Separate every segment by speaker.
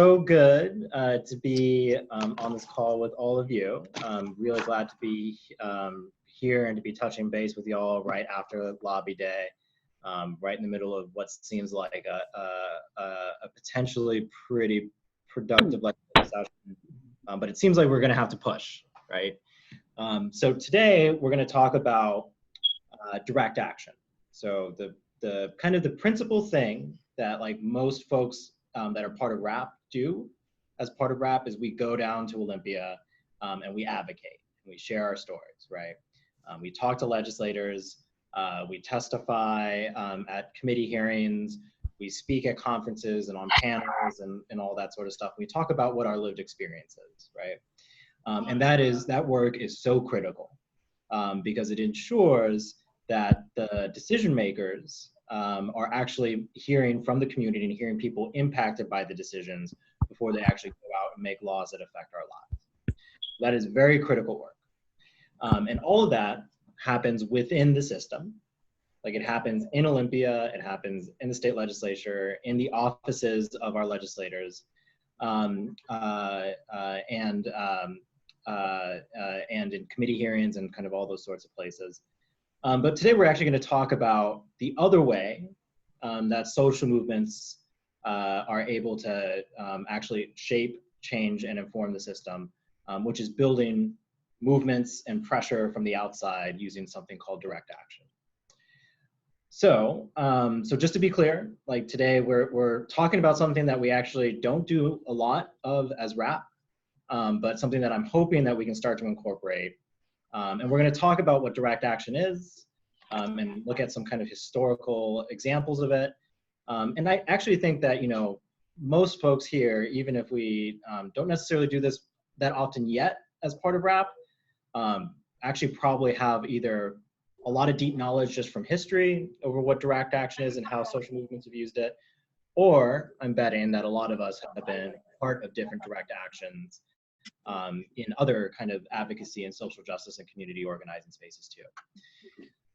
Speaker 1: So good to be on this call with all of you. I'm really glad to be here and to be touching base with y'all right after Lobby Day, right in the middle of what seems like a potentially pretty productive legislative session, but it seems like we're going to have to push, right? So today we're going to talk about direct action. So the kind of the principal thing that like most folks that are part of RAP do as part of RAP is we go down to Olympia and we advocate, and we share our stories, right? We talk to legislators, we testify at committee hearings, we speak at conferences and on panels and all that sort of stuff. We talk about what our lived experience is, right? And that work is so critical because it ensures that the decision makers are actually hearing from the community and hearing people impacted by the decisions before they actually go out and make laws that affect our lives. That is very critical work. And all of that happens within the system. Like it happens in Olympia, it happens in the state legislature, in the offices of our legislators, and in committee hearings and kind of all those sorts of places. But today we're actually going to talk about the other way that social movements are able to actually shape, change, and inform the system, which is building movements and pressure from the outside using something called direct action. So, so just to be clear, like today we're talking about something that we actually don't do a lot of as RAP, but something that I'm hoping that we can start to incorporate. And we're going to talk about what direct action is and look at some kind of historical examples of it. And I actually think that, you know, most folks here, even if we don't necessarily do this that often yet as part of RAP, actually probably have either a lot of deep knowledge just from history over what direct action is and how social movements have used it, or I'm betting that a lot of us have been part of different direct actions in other kind of advocacy and social justice and community organizing spaces too.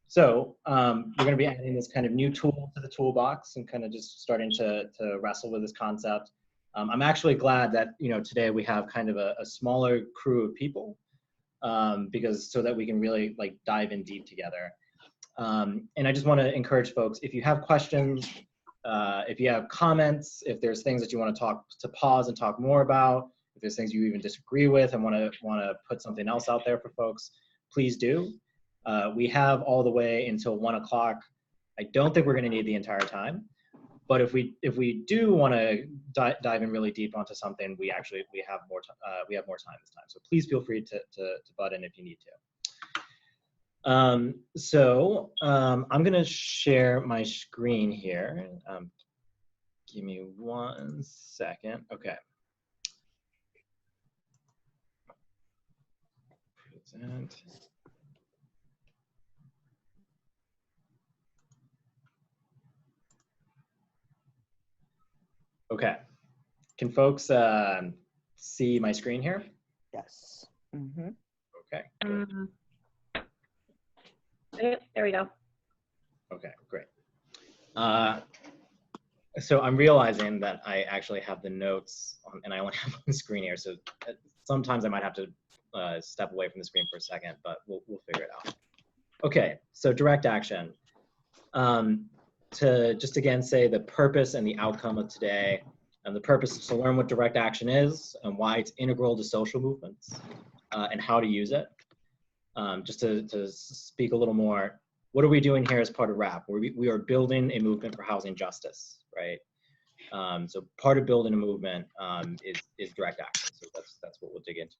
Speaker 1: So we're going to be adding this kind of new tool to the toolbox and kind of just starting to wrestle with this concept. I'm actually glad that, you know, today we have kind of a smaller crew of people because so that we can really like dive in deep together. And I just want to encourage folks, if you have questions, if you have comments, if there's things that you want to pause and talk more about, if there's things you even disagree with and want to put something else out there for folks, please do. We have all the way until 1 o'clock. I don't think we're going to need the entire time, but if we do want to dive in really deep onto something, we have more time this time. So please feel free to butt in if you need to. I'm going to share my screen here. Give me 1 second. Okay. Present. Okay. Can folks see my screen here?
Speaker 2: Yes. Mm-hmm.
Speaker 1: Okay.
Speaker 3: There we go.
Speaker 1: Okay, great. So I'm realizing that I actually have the notes on, and I only have one screen here. So sometimes I might have to step away from the screen for a second, but we'll figure it out. Okay, so direct action. To just again say the purpose and the outcome of today, and the purpose is to learn what direct action is and why it's integral to social movements and how to use it. Just to speak a little more, what are we doing here as part of RAP? We are building a movement for housing justice, right? So part of building a movement is direct action. So that's what we'll dig into.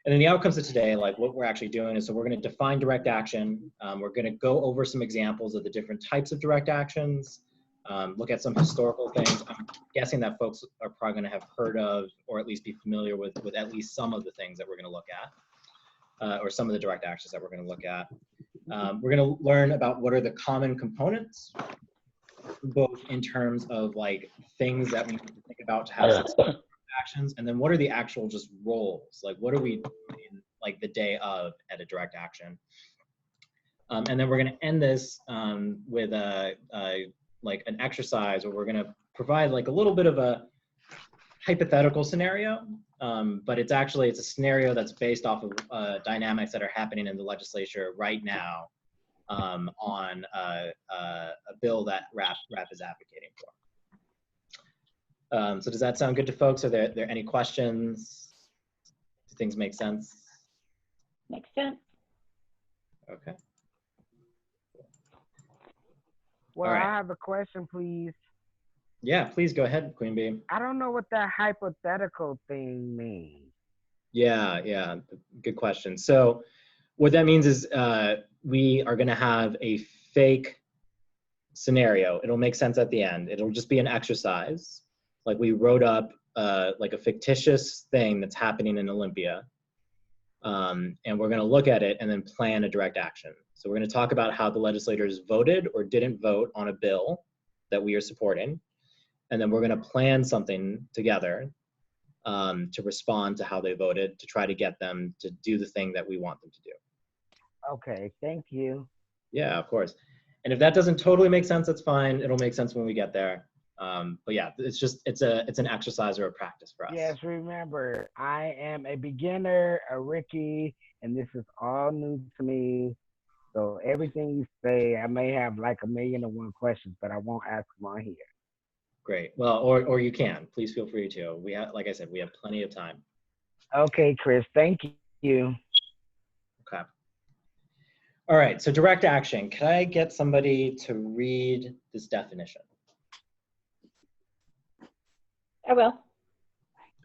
Speaker 1: And then the outcomes of today, like what we're actually doing is, so we're going to define direct action. We're going to go over some examples of the different types of direct actions, look at some historical things. I'm guessing that folks are probably going to have heard of, or at least be familiar with at least some of the things that we're going to look at, or some of the direct actions that we're going to look at. We're going to learn about what are the common components, both in terms of like things that we need to think about to have successful actions, and then what are the actual just roles, like what are we doing like the day of at a direct action. And then we're going to end this with like an exercise where we're going to provide like a little bit of a hypothetical scenario, but it's a scenario that's based off of dynamics that are happening in the legislature right now on a bill that RAP is advocating for. So does that sound good to folks? Are there any questions? Do things make sense?
Speaker 3: Makes sense.
Speaker 1: Okay.
Speaker 2: Well,
Speaker 1: All right.
Speaker 2: I have a question, please.
Speaker 1: Yeah, please go ahead, Queen Bee.
Speaker 2: I don't know what that hypothetical thing means.
Speaker 1: Yeah, good question. So what that means is we are going to have a fake scenario. It'll make sense at the end. It'll just be an exercise. Like we wrote up like a fictitious thing that's happening in Olympia. And we're going to look at it and then plan a direct action. So we're going to talk about how the legislators voted or didn't vote on a bill that we are supporting. And then we're going to plan something together to respond to how they voted, to try to get them to do the thing that we want them to do.
Speaker 2: Okay, thank you.
Speaker 1: Yeah, of course. And if that doesn't totally make sense, that's fine. It'll make sense when we get there. But yeah, it's an exercise or a practice for us.
Speaker 2: Yes, remember, I am a beginner, a rookie, and this is all new to me. So everything you say, I may have like 1,000,001 questions, but I won't ask them on here.
Speaker 1: Great. Well, or you can. Please feel free to. We have, like I said, we have plenty of time.
Speaker 2: Okay, Chris, thank you.
Speaker 1: Okay. All right. So direct action. Can I get somebody to read this definition?
Speaker 3: I will.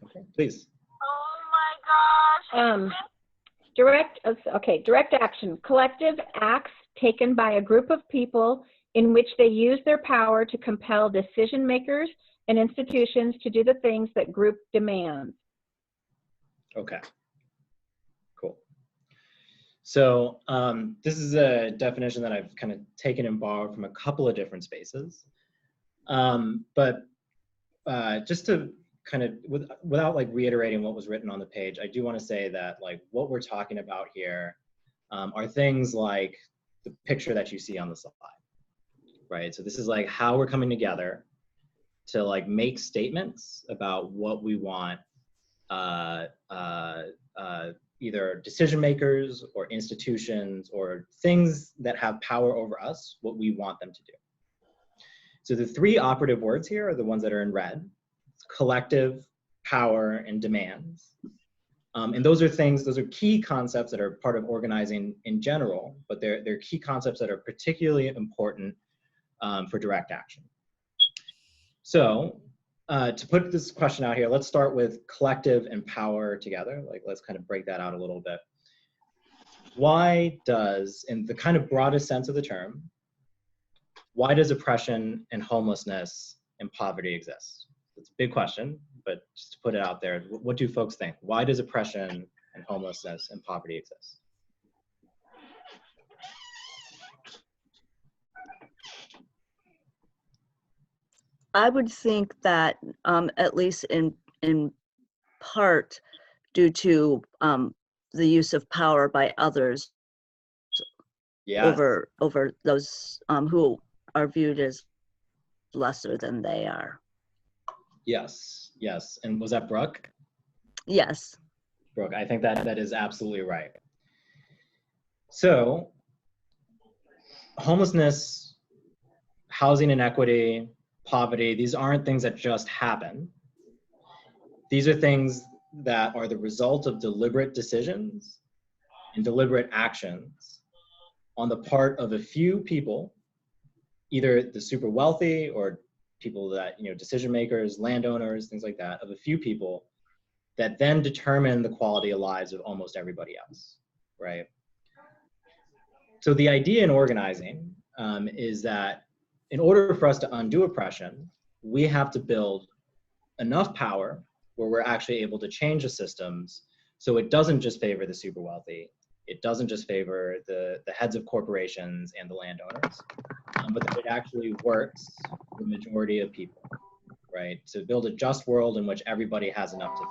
Speaker 1: Okay, please.
Speaker 3: Direct action, collective acts taken by a group of people in which they use their power to compel decision makers and institutions to do the things that group demands.
Speaker 1: Okay, cool. So this is a definition that I've kind of taken and borrowed from a couple of different spaces. But just to kind of, without like reiterating what was written on the page, I do want to say that like what we're talking about here are things like the picture that you see on the slide, right? So this is like how we're coming together to like make statements about what we want either decision makers or institutions or things that have power over us, what we want them to do. So the three operative words here are the ones that are in red: collective, power, and demands. And those are key concepts that are part of organizing in general, but they're key concepts that are particularly important for direct action. So to put this question out here, let's start with collective and power together. Like, let's kind of break that out a little bit. Why does, in the kind of broadest sense of the term, why does oppression and homelessness and poverty exist? It's a big question, but just to put it out there, what do folks think? Why does oppression and homelessness and poverty exist?
Speaker 4: I would think that at least in part due to the use of power by others over those who are viewed as lesser than they are.
Speaker 1: Yes. And was that Brooke?
Speaker 4: Yes.
Speaker 1: Brooke, I think that is absolutely right. So homelessness, housing inequity, poverty, these aren't things that just happen. These are things that are the result of deliberate decisions and deliberate actions on the part of a few people, either the super wealthy or people that, decision makers, landowners, things like that, of a few people that then determine the quality of lives of almost everybody else, right? So the idea in organizing is that in order for us to undo oppression, we have to build enough power where we're actually able to change the systems so it doesn't just favor the super wealthy, it doesn't just favor the heads of corporations and the landowners, but that it actually works for the majority of people, right? To build a just world in which everybody has enough to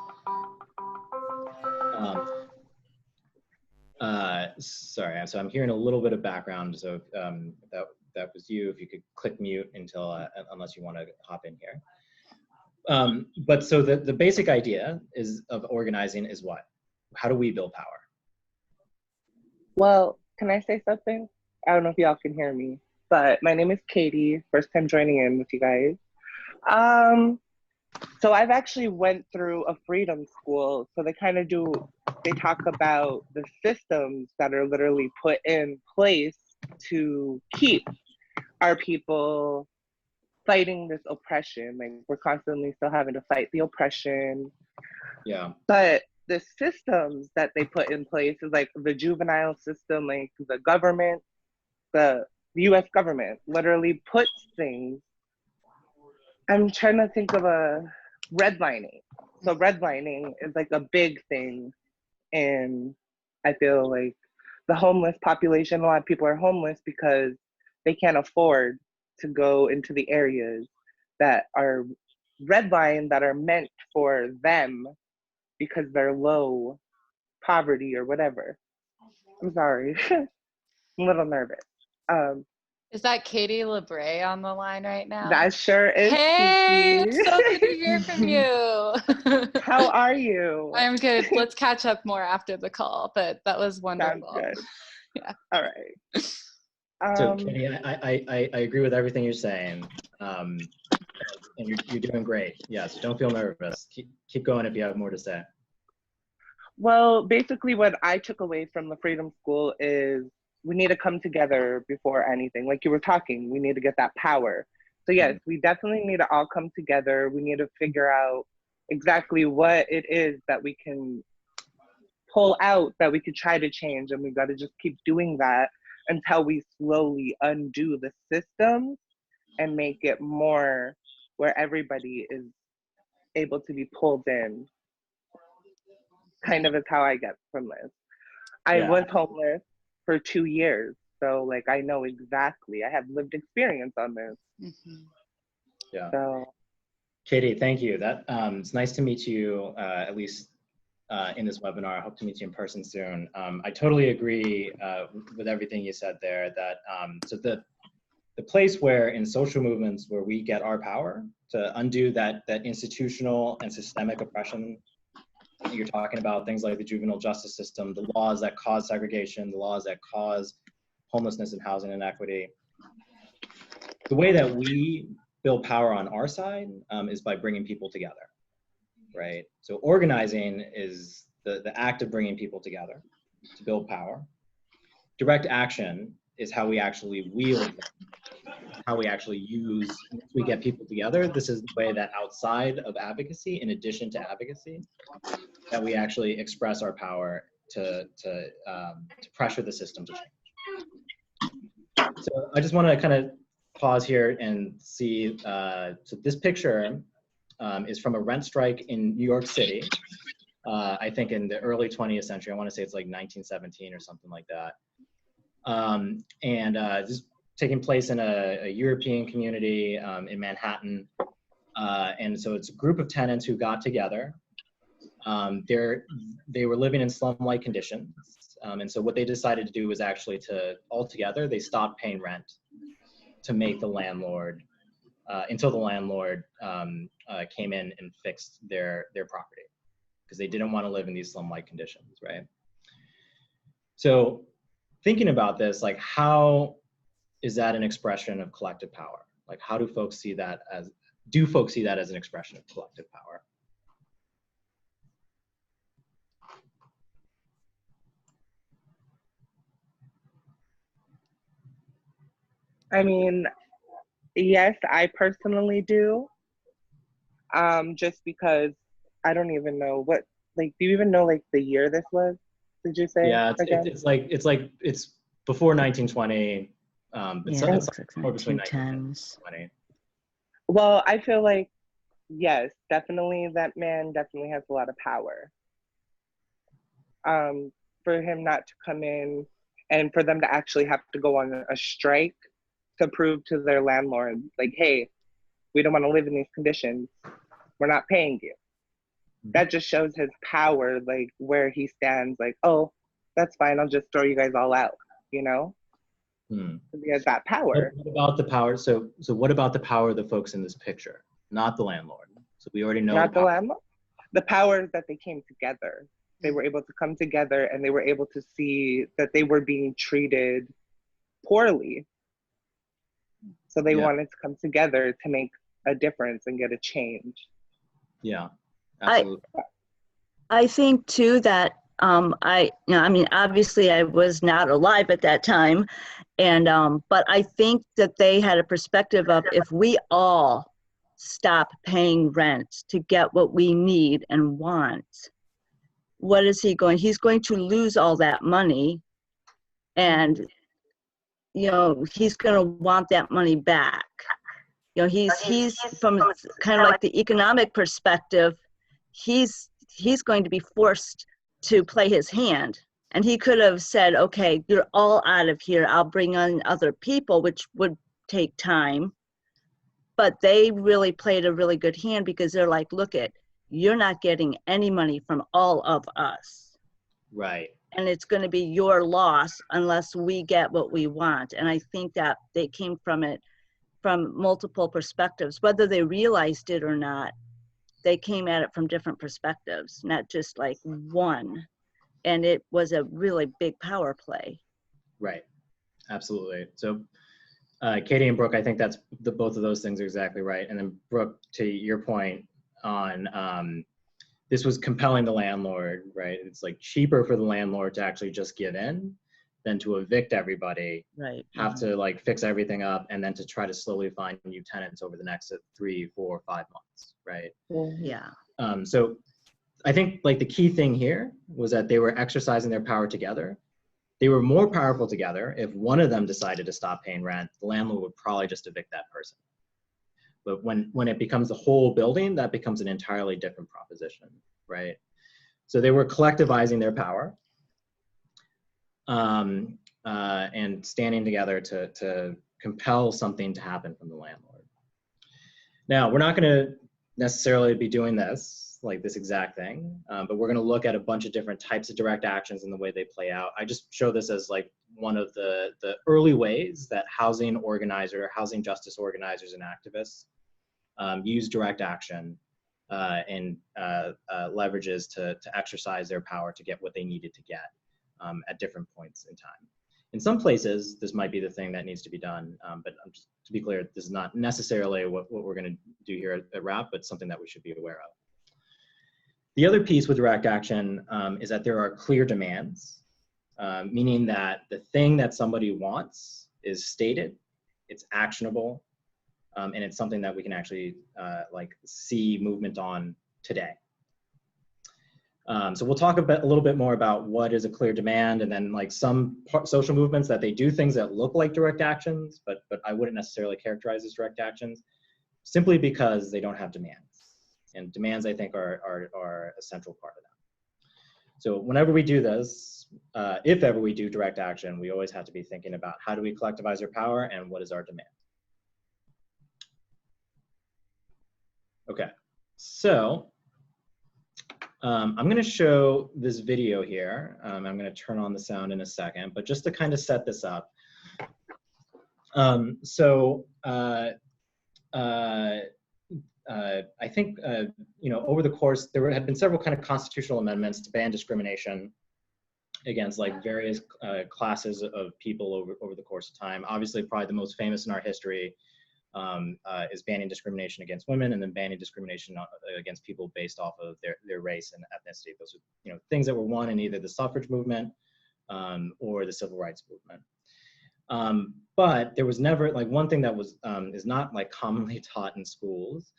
Speaker 1: sorry, so I'm hearing a little bit of background, so that was you. If you could click mute until unless you want to hop in here. But so the basic idea is of organizing is what? How do we build power?
Speaker 5: Well, can I say something? I don't know if y'all can hear me, but my name is Katie. First time joining in with you guys. So I've actually went through a freedom school. So they talk about the systems that are literally put in place to keep our people fighting this oppression. Like we're constantly still having to fight the oppression.
Speaker 1: Yeah.
Speaker 5: But the systems that they put in place is like the juvenile system, like the government, the US government literally puts things. I'm trying to think of a redlining. So redlining is like a big thing. And I feel like the homeless population, a lot of people are homeless because they can't afford to go into the areas that are redlined, that are meant for them because they're low poverty or whatever. I'm sorry, I'm a little nervous.
Speaker 6: Is that Katie LeBray on the line right now?
Speaker 5: That sure is.
Speaker 6: Hey,
Speaker 5: Kiki.
Speaker 6: it's so good to hear from you.
Speaker 5: How are you?
Speaker 6: I'm good. Let's catch up more after the call, but that was wonderful.
Speaker 5: Sounds good.
Speaker 6: Yeah.
Speaker 5: All right.
Speaker 1: So Katie, I agree with everything you're saying, and you're doing great. Yes, don't feel nervous. Keep going if you have more to say.
Speaker 5: Well, basically what I took away from the Freedom School is we need to come together before anything. Like you were talking, we need to get that power. So yes, we definitely need to all come together. We need to figure out exactly what it is that we can pull out, that we could try to change. And we got to just keep doing that until we slowly undo the systems and make it more where everybody is able to be pulled in. Kind of is how I get from this. I was homeless for 2 years. So like, I know exactly, I have lived experience on this.
Speaker 6: Mm-hmm.
Speaker 1: Yeah.
Speaker 5: So.
Speaker 1: Katie, thank you. That it's nice to meet you, at least in this webinar. I hope to meet you in person soon. I totally agree with everything you said there, that so the place where in social movements where we get our power to undo that institutional and systemic oppression. You're talking about things like the juvenile justice system, the laws that cause segregation, the laws that cause homelessness and housing inequity. The way that we build power on our side is by bringing people together, right? So organizing is the act of bringing people together to build power. Direct action is how we actually wield them, how we actually use, once we get people together, this is the way that outside of advocacy, in addition to advocacy, that we actually express our power to pressure the system to change. So I just want to kind of pause here and see, so this picture is from a rent strike in New York City, I think in the early 20th century. I want to say it's like 1917 or something like that. This is taking place in a European community in Manhattan. And so it's a group of tenants who got together. They were living in slum-like conditions. And so what they decided to do was actually altogether, they stopped paying rent to make the landlord, until the landlord came in and fixed their property, because they didn't want to live in these slum-like conditions, right? So thinking about this, like, how is that an expression of collective power? Like, how do folks see that do folks see that as an expression of collective power?
Speaker 5: I mean, yes, I personally do. Just because I don't even know what, like, do you even know like the year this was? Did you say?
Speaker 1: Yeah, it's before 1920. But
Speaker 4: Yeah,
Speaker 1: it's
Speaker 4: it's like
Speaker 1: more between
Speaker 4: 1910s.
Speaker 1: 1920.
Speaker 5: Well, I feel like, yes, definitely that man definitely has a lot of power. For him not to come in and for them to actually have to go on a strike to prove to their landlord, like, hey, we don't want to live in these conditions. We're not paying you. That just shows his power, like where he stands, like, oh, that's fine. I'll just throw you guys all out, you know? He has that power.
Speaker 1: What about the power? So what about the power of the folks in this picture, not the landlord? So we already know
Speaker 5: Not the
Speaker 1: power.
Speaker 5: landlord. The power is that they came together. They were able to come together and they were able to see that they were being treated poorly. So they
Speaker 1: Yeah.
Speaker 5: wanted to come together to make a difference and get a change.
Speaker 1: Yeah, absolutely.
Speaker 4: I think too that I mean, obviously I was not alive at that time, and but I think that they had a perspective of, if we all stop paying rent to get what we need and want, what is he going? He's going to lose all that money, and he's going to want that money back. He's from kind of like the economic perspective, he's going to be forced to play his hand. And he could have said, okay, you're all out of here, I'll bring on other people, which would take time. But they really played a really good hand, because they're like, look, you're not getting any money from all of us.
Speaker 1: Right.
Speaker 4: And it's going to be your loss unless we get what we want. And I think that they came from it from multiple perspectives, whether they realized it or not. They came at it from different perspectives, not just like one. And it was a really big power play.
Speaker 1: Right. Absolutely. So Katie and Brooke, I think that's both of those things are exactly right. And then Brooke, to your point on this was compelling the landlord, right? It's like cheaper for the landlord to actually just give in than to evict everybody,
Speaker 4: right?
Speaker 1: Have to like fix everything up, and then to try to slowly find new tenants over the next 3, 4, 5 months, right?
Speaker 4: Yeah.
Speaker 1: So I think like the key thing here was that they were exercising their power together. They were more powerful together. If one of them decided to stop paying rent, the landlord would probably just evict that person. But when it becomes the whole building, that becomes an entirely different proposition, right? So they were collectivizing their power and standing together to compel something to happen from the landlord. Now, we're not going to necessarily be doing this, like this exact thing, but we're going to look at a bunch of different types of direct actions and the way they play out. I just show this as like one of the early ways that housing justice organizers and activists use direct action and leverages to exercise their power to get what they needed to get at different points in time. In some places, this might be the thing that needs to be done, but just to be clear, this is not necessarily what we're going to do here at RAP, but something that we should be aware of. The other piece with direct action is that there are clear demands, meaning that the thing that somebody wants is stated, it's actionable, and it's something that we can actually like see movement on today. So we'll talk a little bit more about what is a clear demand, and then like some social movements that they do things that look like direct actions, but I wouldn't necessarily characterize as direct actions, simply because they don't have demands. And demands, I think, are a central part of that. So whenever we do this, if ever we do direct action, we always have to be thinking about how do we collectivize our power and what is our demand. Okay, so I'm going to show this video here. I'm going to turn on the sound in a second, but just to kind of set this up. I think, over the course, there had been several kind of constitutional amendments to ban discrimination against like various classes of people over the course of time. Obviously, probably the most famous in our history is banning discrimination against women, and then banning discrimination against people based off of their race and ethnicity. Those are things that were won in either the suffrage movement or the civil rights movement. But there was never like one thing that was is not like commonly taught in schools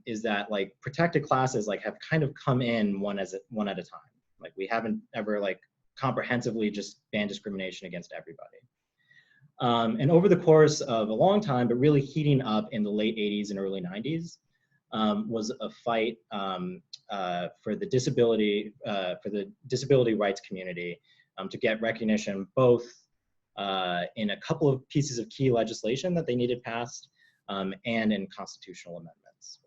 Speaker 1: is that like protected classes like have kind of come in one at a time. Like we haven't ever like comprehensively just banned discrimination against everybody. And over the course of a long time, but really heating up in the late 80s and early 90s, was a fight for the disability rights community to get recognition both in a couple of pieces of key legislation that they needed passed and in constitutional amendments.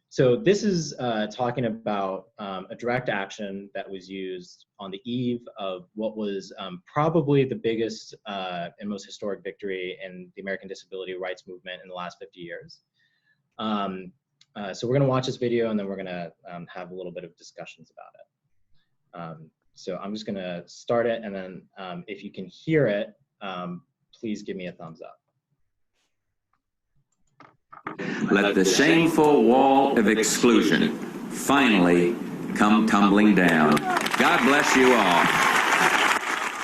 Speaker 1: So this is talking about a direct action that was used on the eve of what was probably the biggest and most historic victory in the American disability rights movement in the last 50 years. So we're going to watch this video and then we're going to have a little bit of discussions about it. So I'm just going to start it, and then if you can hear it, please give me a thumbs up.
Speaker 7: Let the shameful wall of exclusion finally come tumbling down. God bless you all.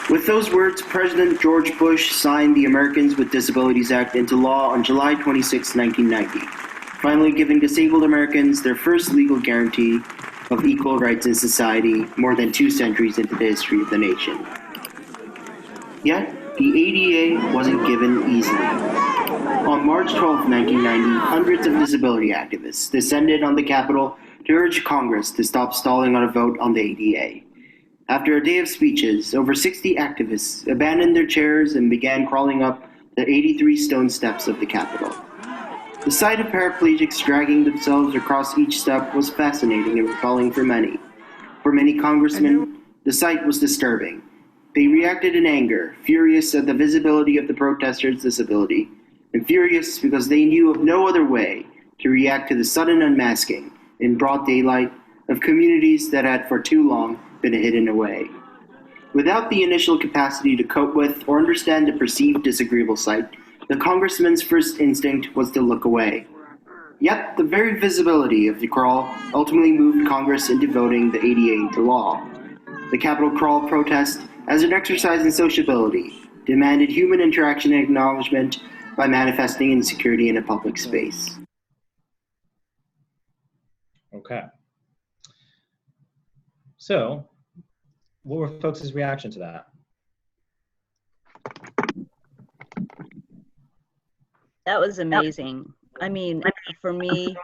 Speaker 8: With those words, President George Bush signed the Americans with Disabilities Act into law on July 26, 1990, finally giving disabled Americans their first legal guarantee of equal rights in society more than 2 centuries into the history of the nation. Yet, the ADA wasn't given easily. On March 12, 1990, hundreds of disability activists descended on the Capitol to urge Congress to stop stalling on a vote on the ADA. After a day of speeches, over 60 activists abandoned their chairs and began crawling up the 83 stone steps of the Capitol. The sight of paraplegics dragging themselves across each step was fascinating and repelling for many. For many congressmen, the sight was disturbing. They reacted in anger, furious at the visibility of the protesters' disability, and furious because they knew of no other way to react to the sudden unmasking in broad daylight of communities that had for too long been hidden away. Without the initial capacity to cope with or understand the perceived disagreeable sight, the congressman's first instinct was to look away. Yet, the very visibility of the crawl ultimately moved Congress into voting the ADA into law. The Capitol Crawl protest, as an exercise in sociability, demanded human interaction and acknowledgement by manifesting insecurity in a public space.
Speaker 1: Okay. So, what were folks' reaction to that?
Speaker 4: That was amazing. I mean, for me,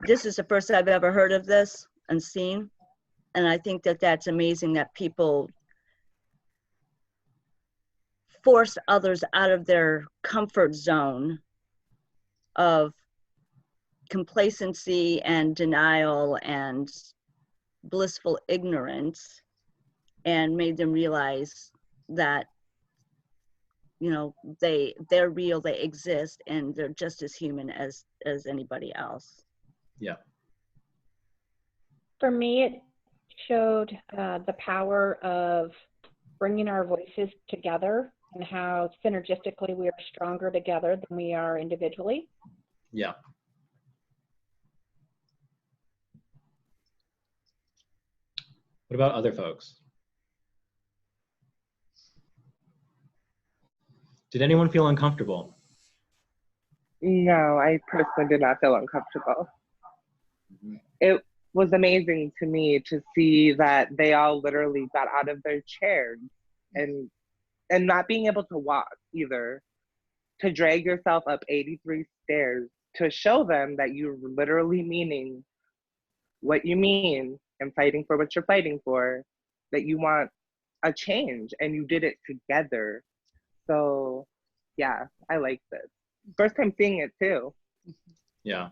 Speaker 4: this is the first I've ever heard of this and seen. And I think that that's amazing that people force others out of their comfort zone of complacency and denial and blissful ignorance, and made them realize that, you know, they're real, they exist, and they're just as human as anybody else.
Speaker 1: Yeah.
Speaker 3: For me, it showed the power of bringing our voices together and how synergistically we are stronger together than we are individually.
Speaker 1: Yeah. What about other folks? Did anyone feel uncomfortable?
Speaker 5: No, I personally did not feel uncomfortable. It was amazing to me to see that they all literally got out of their chairs and not being able to walk either, to drag yourself up 83 stairs to show them that you're literally meaning what you mean and fighting for what you're fighting for, that you want a change, and you did it together. So yeah, I liked it. First time seeing it too.
Speaker 1: Yeah.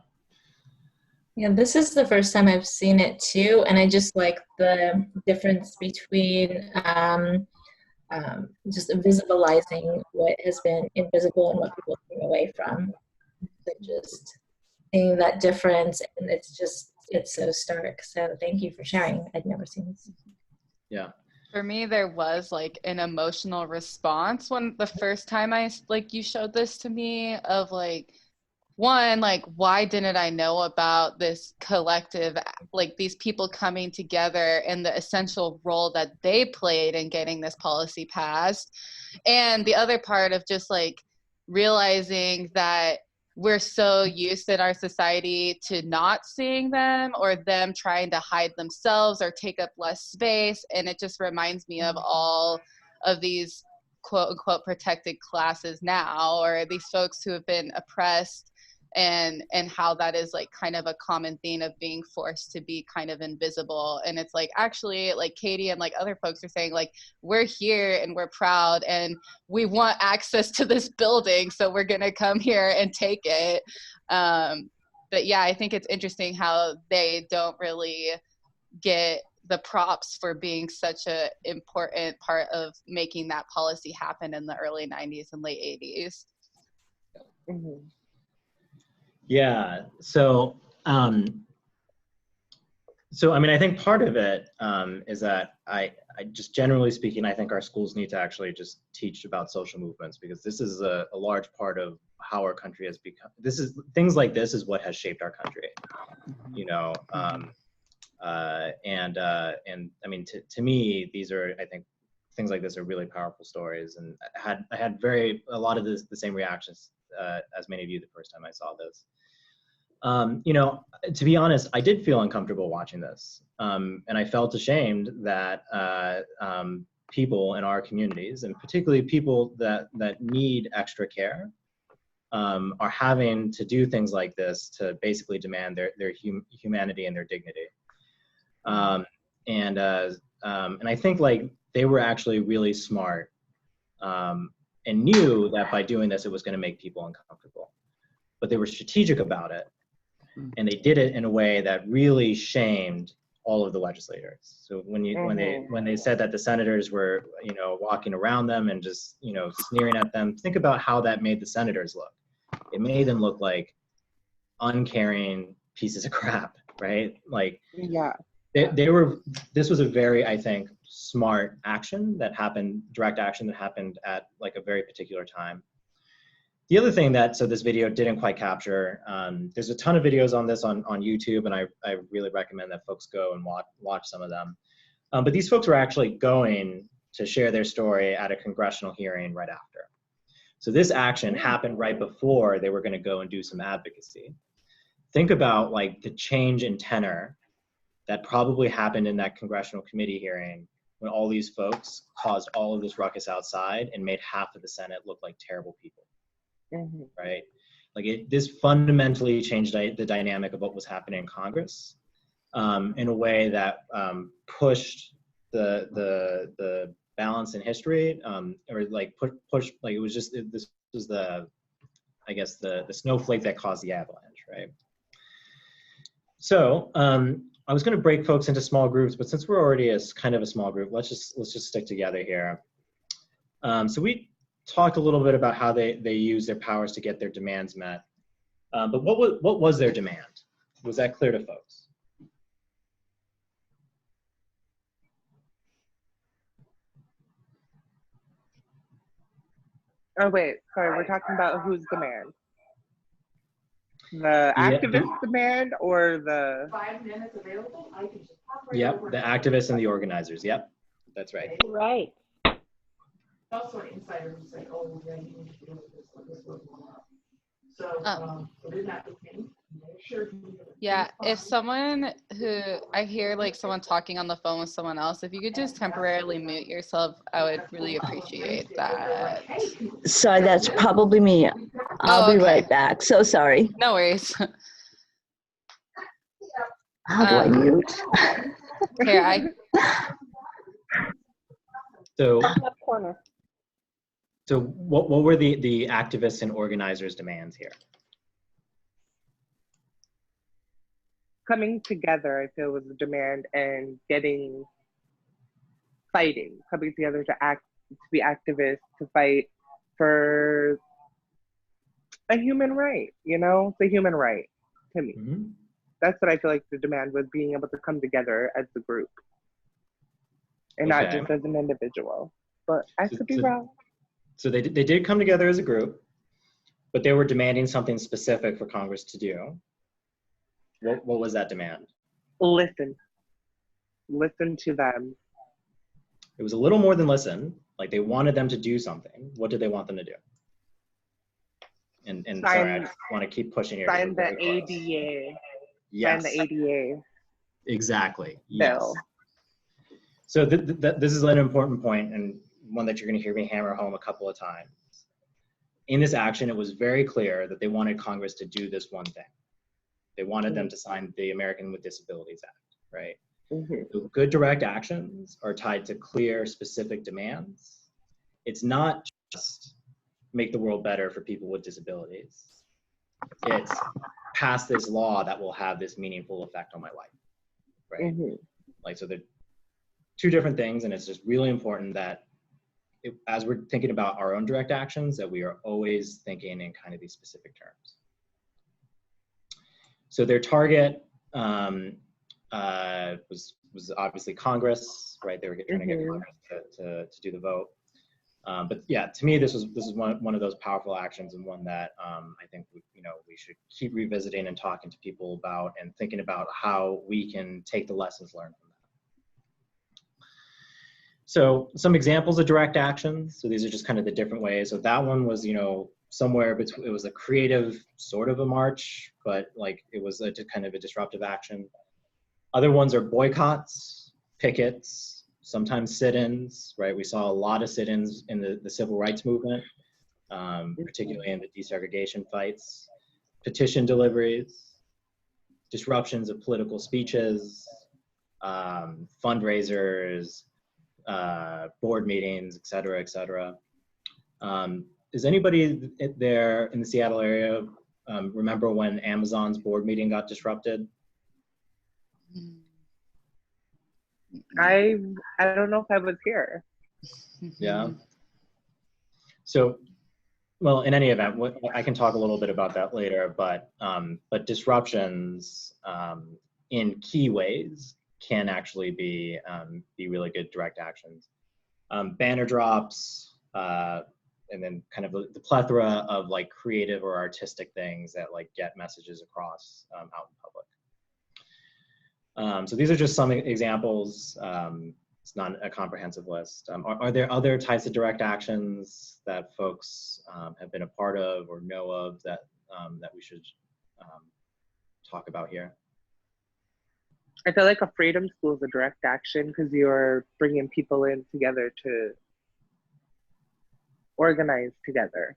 Speaker 9: Yeah, this is the first time I've seen it too, and I just like the difference between just visualizing what has been invisible and what people are getting away from. So just seeing that difference, and it's so stark. So thank you for sharing. I'd never seen this.
Speaker 1: Yeah.
Speaker 6: For me, there was like an emotional response when the first time you showed this to me of like, one, like, why didn't I know about this collective, like these people coming together and the essential role that they played in getting this policy passed? And the other part of just like realizing that we're so used in our society to not seeing them, or them trying to hide themselves or take up less space. And it just reminds me of all of these quote unquote protected classes now, or these folks who have been oppressed, and how that is like kind of a common theme of being forced to be kind of invisible. And it's like, actually, like Katie and like other folks are saying, like, we're here and we're proud and we want access to this building, so we're gonna come here and take it. But yeah, I think it's interesting how they don't really get the props for being such an important part of making that policy happen in the early 90s and late 80s.
Speaker 5: Mm-hmm.
Speaker 1: Yeah. So, I mean, I think part of it is that I just generally speaking, I think our schools need to actually just teach about social movements, because this is a large part of how our country has become. Things like this is what has shaped our country, you know. And I mean, to me, these are, I think, things like this are really powerful stories, and I had a lot of the same reactions as many of you the first time I saw this. You know, to be honest, I did feel uncomfortable watching this, and I felt ashamed that people in our communities, and particularly people that need extra care, are having to do things like this to basically demand their humanity and their dignity. And I think like they were actually really smart, and knew that by doing this it was going to make people uncomfortable, but they were strategic about it. And they did it in a way that really shamed all of the legislators. So when they said that the senators were, you know, walking around them and just, you know, sneering at them, think about how that made the senators look. It made them look like uncaring pieces of crap, right? Like,
Speaker 5: yeah,
Speaker 1: this was a very, I think, smart action that happened, direct action that happened at like a very particular time. The other thing so this video didn't quite capture, there's a ton of videos on this on YouTube, and I really recommend that folks go and watch some of them. But these folks were actually going to share their story at a congressional hearing right after. So this action happened right before they were going to go and do some advocacy. Think about like the change in tenor that probably happened in that congressional committee hearing when all these folks caused all of this ruckus outside and made half of the Senate look like terrible people. Right? Like this fundamentally changed the dynamic of what was happening in Congress, in a way that pushed the balance in history, or like push, like it was just, this was I guess the snowflake that caused the avalanche, right? So I was going to break folks into small groups, but since we're already kind of a small group, let's just stick together here. So we talked a little bit about how they use their powers to get their demands met. But what was their demand? Was that clear to folks?
Speaker 5: Oh wait, sorry, we're talking about whose demand? The activist demand or the
Speaker 10: 5 minutes available? I can just pop right
Speaker 1: Yep,
Speaker 10: over.
Speaker 1: the activists and the organizers. Yep, that's right.
Speaker 3: Right.
Speaker 10: Also an insider who said, oh, yeah, you need to deal with this, like this was going on. So, so did that with me. Sure.
Speaker 6: Yeah, if someone who I hear like someone talking on the phone with someone else, if you could just temporarily mute yourself, I would really appreciate that.
Speaker 4: Sorry, that's probably me. I'll be right back. So sorry.
Speaker 6: No worries.
Speaker 4: How do I mute?
Speaker 6: Here,
Speaker 1: So what were the activists and organizers' demands here?
Speaker 5: coming together, I feel, was a demand, and coming together to be activists, to fight for a human right, you know, it's a human right to me. That's what I feel like the demand was, being able to come together as a group and not just as an individual. But I could be wrong.
Speaker 1: So they did come together as a group, but they were demanding something specific for Congress to do. What was that demand?
Speaker 5: Listen to them.
Speaker 1: It was a little more than listen. Like they wanted them to do something. What did they want them to do? And sorry, I just want to keep pushing here.
Speaker 5: Sign the ADA.
Speaker 1: Yes.
Speaker 5: Sign the ADA.
Speaker 1: Exactly.
Speaker 5: Bill.
Speaker 1: Yes. So this is an important point, and one that you're going to hear me hammer home a couple of times. In this action, it was very clear that they wanted Congress to do this one thing. They wanted them to sign the American with Disabilities Act, right? So good direct actions are tied to clear, specific demands. It's not just make the world better for people with disabilities. It's pass this law that will have this meaningful effect on my life, right? Like, so they're two different things, and it's just really important that as we're thinking about our own direct actions, that we are always thinking in kind of these specific terms. So their target was obviously Congress, right? They were trying to get Congress to do the vote. But yeah, to me, this is one of those powerful actions, and one that I think we should keep revisiting and talking to people about, and thinking about how we can take the lessons learned from that. So some examples of direct actions. So these are just kind of the different ways. So that one was, somewhere between, it was a creative sort of a march, but like it was a kind of a disruptive action. Other ones are boycotts, pickets, sometimes sit-ins, right? We saw a lot of sit-ins in the civil rights movement, particularly in the desegregation fights, petition deliveries, disruptions of political speeches, fundraisers, board meetings, et cetera, et cetera. Does anybody there in the Seattle area remember when Amazon's board meeting got disrupted?
Speaker 5: I don't know if I was here.
Speaker 1: Yeah. So, well, in any event, I can talk a little bit about that later, but disruptions in key ways can actually be really good direct actions. Banner drops, and then kind of the plethora of like creative or artistic things that like get messages across out in public. So these are just some examples. It's not a comprehensive list. Are there other types of direct actions that folks have been a part of or know of that we should talk about here?
Speaker 5: I feel like a freedom school is a direct action because you're bringing people in together to organize together.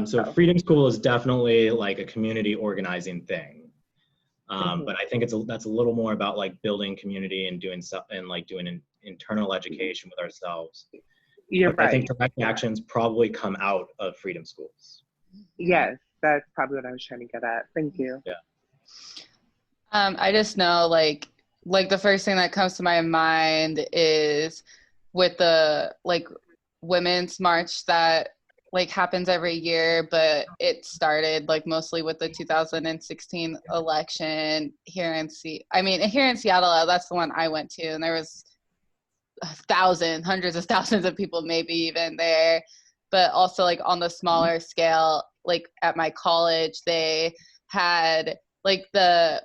Speaker 1: So Freedom School is definitely like a community organizing thing. But I think that's a little more about like building community and doing stuff and like doing an internal education with ourselves.
Speaker 5: You're right.
Speaker 1: I think direct actions probably come out of Freedom Schools.
Speaker 5: Yes, that's probably what I was trying to get at. Thank you.
Speaker 1: Yeah.
Speaker 6: I just know like the first thing that comes to my mind is with the like women's march that like happens every year, but it started like mostly with the 2016 election here in Seattle. That's the one I went to, and there was hundreds of thousands of people maybe even there. But also like on the smaller scale, like at my college, they had like the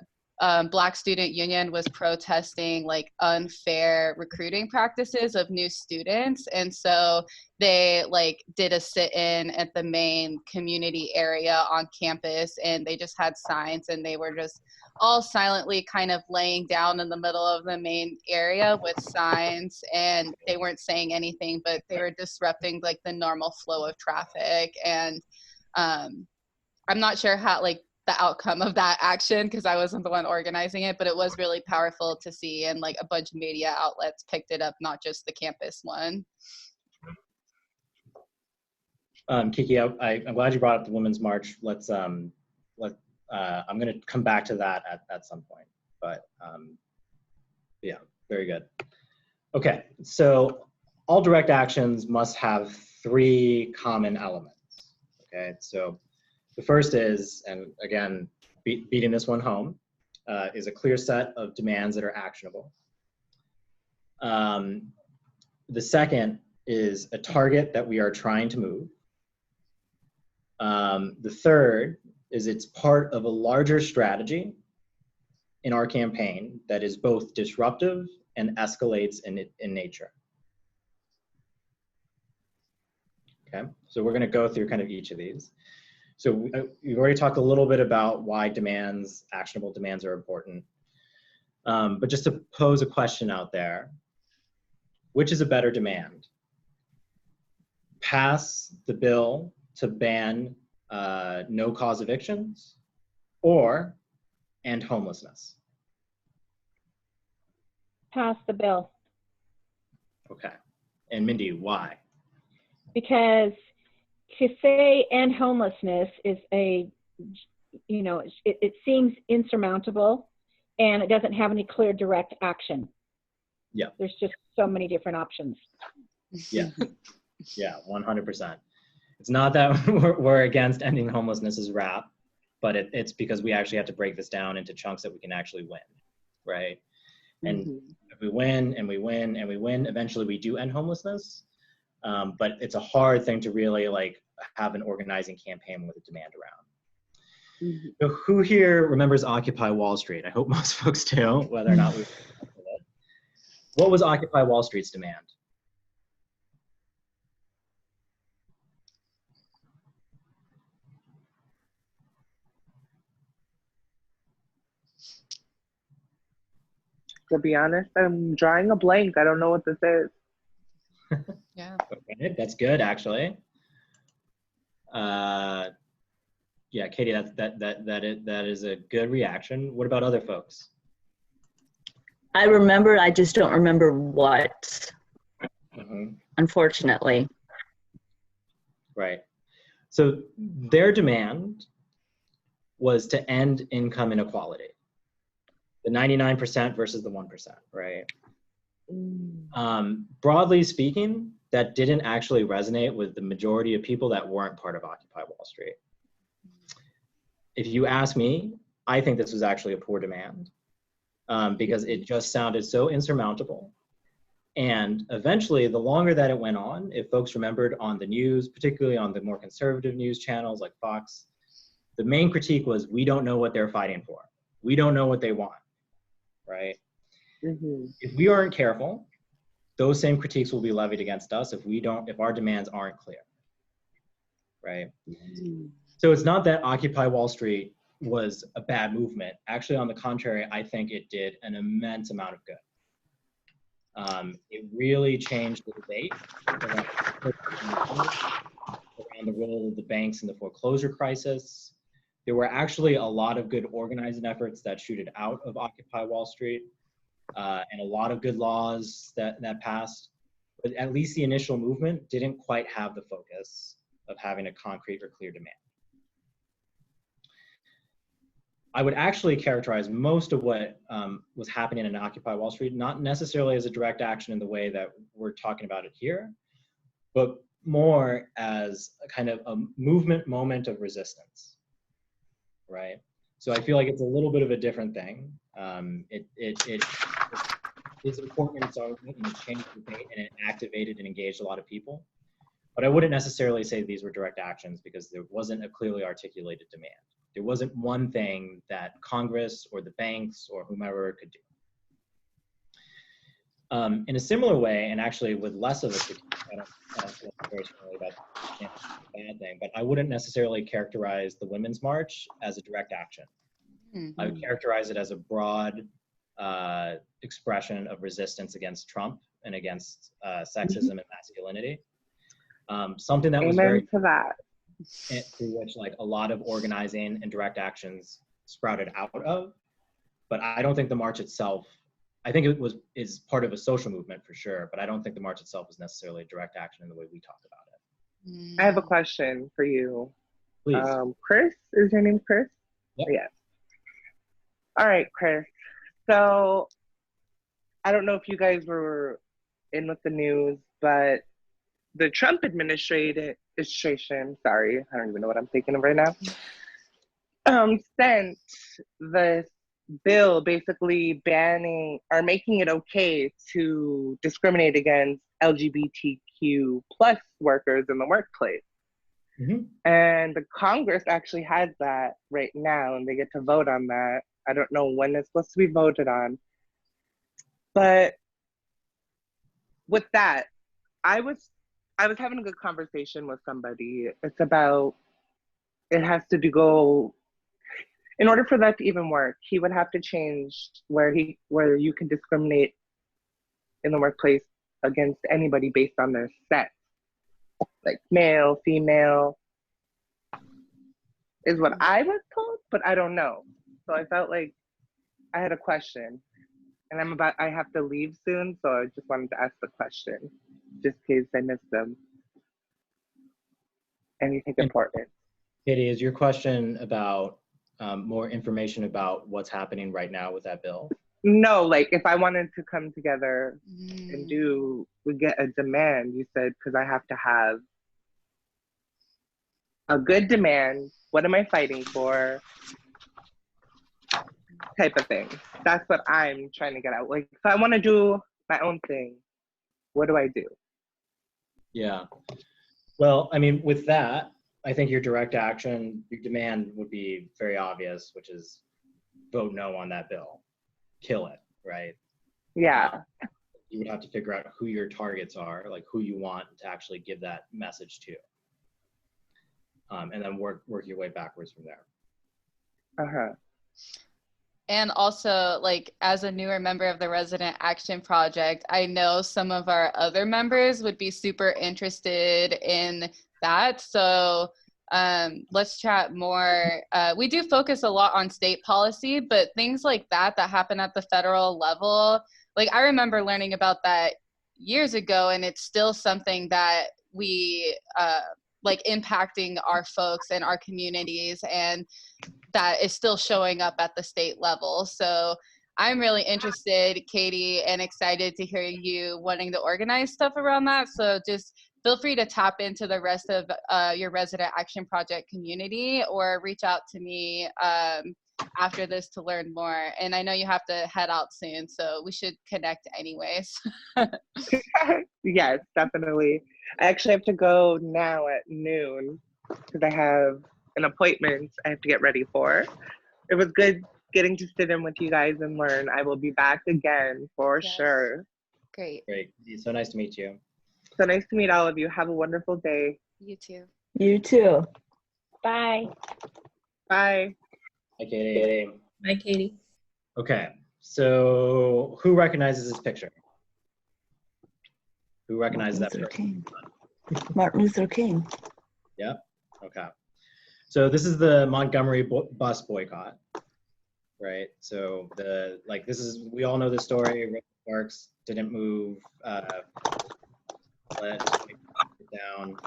Speaker 6: Black Student Union was protesting like unfair recruiting practices of new students. And so they like did a sit-in at the main community area on campus, and they just had signs, and they were just all silently kind of laying down in the middle of the main area with signs, and they weren't saying anything, but they were disrupting like the normal flow of traffic. And I'm not sure how like the outcome of that action because I wasn't the one organizing it, but it was really powerful to see, and like a bunch of media outlets picked it up, not just the campus one.
Speaker 1: Kiki, I'm glad you brought up the Women's March. I'm going to come back to that at some point, but yeah, very good. Okay, so all direct actions must have 3 common elements. Okay, so the first is, and again, beating this one home, is a clear set of demands that are actionable. The second is a target that we are trying to move. The third is it's part of a larger strategy in our campaign that is both disruptive and escalates in nature. Okay, so we're going to go through kind of each of these. So we've already talked a little bit about why actionable demands are important. But just to pose a question out there, which is a better demand? Pass the bill to ban no-cause evictions, or end homelessness?
Speaker 3: Pass the bill.
Speaker 1: Okay. And Mindy, why?
Speaker 3: Because to say end homelessness is it seems insurmountable, and it doesn't have any clear direct action.
Speaker 1: Yeah.
Speaker 3: There's just so many different options.
Speaker 1: Yeah. Yeah, 100%. It's not that we're against ending homelessness as RAP. but it's because we actually have to break this down into chunks that we can actually win, right? And if we win and we win and we win, eventually we do end homelessness. But it's a hard thing to really like have an organizing campaign with a demand around. So who here remembers Occupy Wall Street? I hope most folks do, whether or not we. What was Occupy Wall Street's demand?
Speaker 5: To be honest, I'm drawing a blank. I don't know what this is.
Speaker 6: Yeah.
Speaker 1: Okay, that's good, actually. Yeah, Katie, that is a good reaction. What about other folks?
Speaker 4: I remember, I just don't remember what, unfortunately.
Speaker 1: Right. So their demand was to end income inequality. The 99% versus the 1%, right? Broadly speaking, that didn't actually resonate with the majority of people that weren't part of Occupy Wall Street. If you ask me, I think this was actually a poor demand because it just sounded so insurmountable. And eventually, the longer that it went on, if folks remembered on the news, particularly on the more conservative news channels like Fox, the main critique was, we don't know what they're fighting for. We don't know what they want, right? If we aren't careful, those same critiques will be levied against us if our demands aren't clear, right? So it's not that Occupy Wall Street was a bad movement. Actually, on the contrary, I think it did an immense amount of good. It really changed the debate around the role of the banks in the foreclosure crisis. There were actually a lot of good organizing efforts that shooted out of Occupy Wall Street, and a lot of good laws that passed. But at least the initial movement didn't quite have the focus of having a concrete or clear demand. I would actually characterize most of what was happening in Occupy Wall Street, not necessarily as a direct action in the way that we're talking about it here, but more as a kind of a movement moment of resistance, right? So I feel like it's a little bit of a different thing. It is important in its own right, and it changed the debate and it activated and engaged a lot of people. But I wouldn't necessarily say these were direct actions because there wasn't a clearly articulated demand. There wasn't one thing that Congress or the banks or whomever could do. In a similar way, and actually with less of a critique, I don't feel very strongly about the bad thing, but I wouldn't necessarily characterize the Women's March as a direct action. I would characterize it as a broad expression of resistance against Trump and against sexism and masculinity. Something that was very
Speaker 5: to that.
Speaker 1: Through which like a lot of organizing and direct actions sprouted out of, but I don't think the march itself, I think is part of a social movement for sure, but I don't think the march itself is necessarily a direct action in the way we talk about it.
Speaker 5: I have a question for you.
Speaker 1: Please.
Speaker 5: Chris, is your name Chris?
Speaker 1: Yep.
Speaker 5: Yes. All right, Chris. So I don't know if you guys were in with the news, but the Trump administration, sorry, I don't even know what I'm thinking of right now, sent this bill basically banning or making it okay to discriminate against LGBTQ plus workers in the workplace. And the Congress actually has that right now and they get to vote on that. I don't know when it's supposed to be voted on. But with that, I was having a good conversation with somebody. It's about, it has to go, in order for that to even work, he would have to change where you can discriminate in the workplace against anybody based on their sex. Like male, female, is what I was told, but I don't know. So I felt like I had a question. And I have to leave soon, so I just wanted to ask the question, just in case I missed them. Anything important?
Speaker 1: Katie, is your question about more information about what's happening right now with that bill?
Speaker 5: No, like if I wanted to come together and we get a demand, you said, because I have to have a good demand, what am I fighting for, type of thing. That's what I'm trying to get at. Like, if I want to do my own thing, what do I do?
Speaker 1: Yeah. Well, I mean, with that, I think your direct action, your demand would be very obvious, which is vote no on that bill. Kill it, right?
Speaker 5: Yeah.
Speaker 1: You would have to figure out who your targets are, like who you want to actually give that message to. And then work your way backwards from there.
Speaker 5: Uh-huh.
Speaker 6: And also, like, as a newer member of the Resident Action Project, I know some of our other members would be super interested in that. So let's chat more. We do focus a lot on state policy, but things like that happen at the federal level, like I remember learning about that years ago, and it's still something that we like impacting our folks and our communities, and that is still showing up at the state level. So I'm really interested, Katie, and excited to hear you wanting to organize stuff around that. So just feel free to tap into the rest of your Resident Action Project community, or reach out to me after this to learn more. And I know you have to head out soon, so we should connect anyways.
Speaker 5: Yes, definitely. I actually have to go now at noon because I have an appointment I have to get ready for. It was good getting to sit in with you guys and learn. I will be back again for sure.
Speaker 6: Great.
Speaker 1: Great. So nice to meet you.
Speaker 5: So nice to meet all of you. Have a wonderful day.
Speaker 6: You too.
Speaker 4: You too.
Speaker 3: Bye.
Speaker 5: Bye.
Speaker 1: Hi, Katie.
Speaker 9: Bye, Katie.
Speaker 1: Okay, so who recognizes this picture? Who recognizes that picture?
Speaker 4: Martin Luther King.
Speaker 1: Yep. Okay. So this is the Montgomery bus boycott, right? So we all know the story. Rosa Parks didn't move, let it down.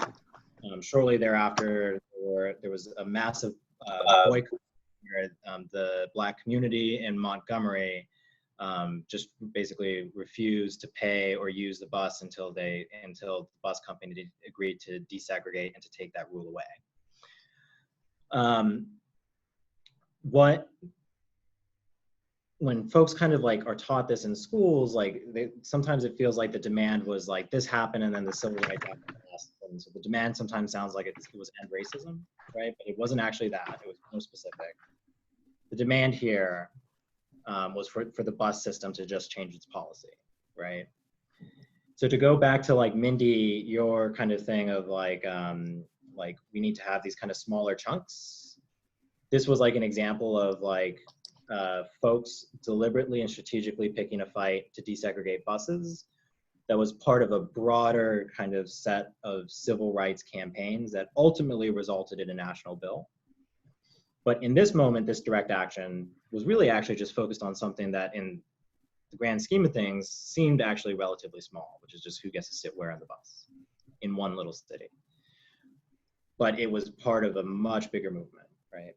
Speaker 1: Shortly thereafter, there was a massive boycott where the Black community in Montgomery just basically refused to pay or use the bus until the bus company agreed to desegregate and to take that rule away. When folks kind of like are taught this in schools, like sometimes it feels like the demand was like this happened and then the Civil Rights Act passed. And so the demand sometimes sounds like it was end racism, right? But it wasn't actually that. It was more specific. The demand here was for the bus system to just change its policy, right? So to go back to like Mindy, your kind of thing of like we need to have these kind of smaller chunks. This was like an example of like folks deliberately and strategically picking a fight to desegregate buses that was part of a broader kind of set of civil rights campaigns that ultimately resulted in a national bill. But in this moment, this direct action was really actually just focused on something that in the grand scheme of things seemed actually relatively small, which is just who gets to sit where on the bus in one little city. But it was part of a much bigger movement, right?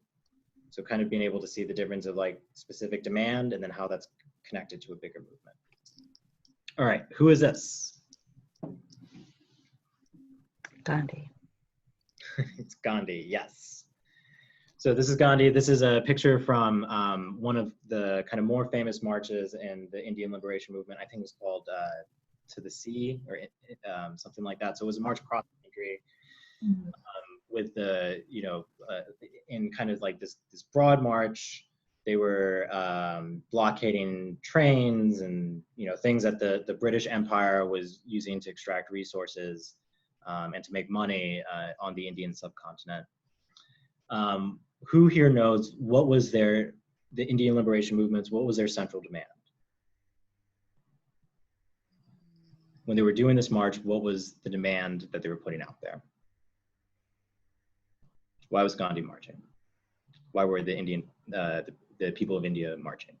Speaker 1: So kind of being able to see the difference of like specific demand and then how that's connected to a bigger movement. All right, who is this?
Speaker 4: Gandhi.
Speaker 1: It's Gandhi, yes. So this is Gandhi. This is a picture from one of the kind of more famous marches in the Indian Liberation Movement. I think it was called To the Sea or something like that. So it was a march across the country. With the, in kind of like this broad march, they were blockading trains and, things that the British Empire was using to extract resources and to make money on the Indian subcontinent. Who here knows what was the Indian Liberation Movements, what was their central demand? When they were doing this march, what was the demand that they were putting out there? Why was Gandhi marching? Why were the people of India marching?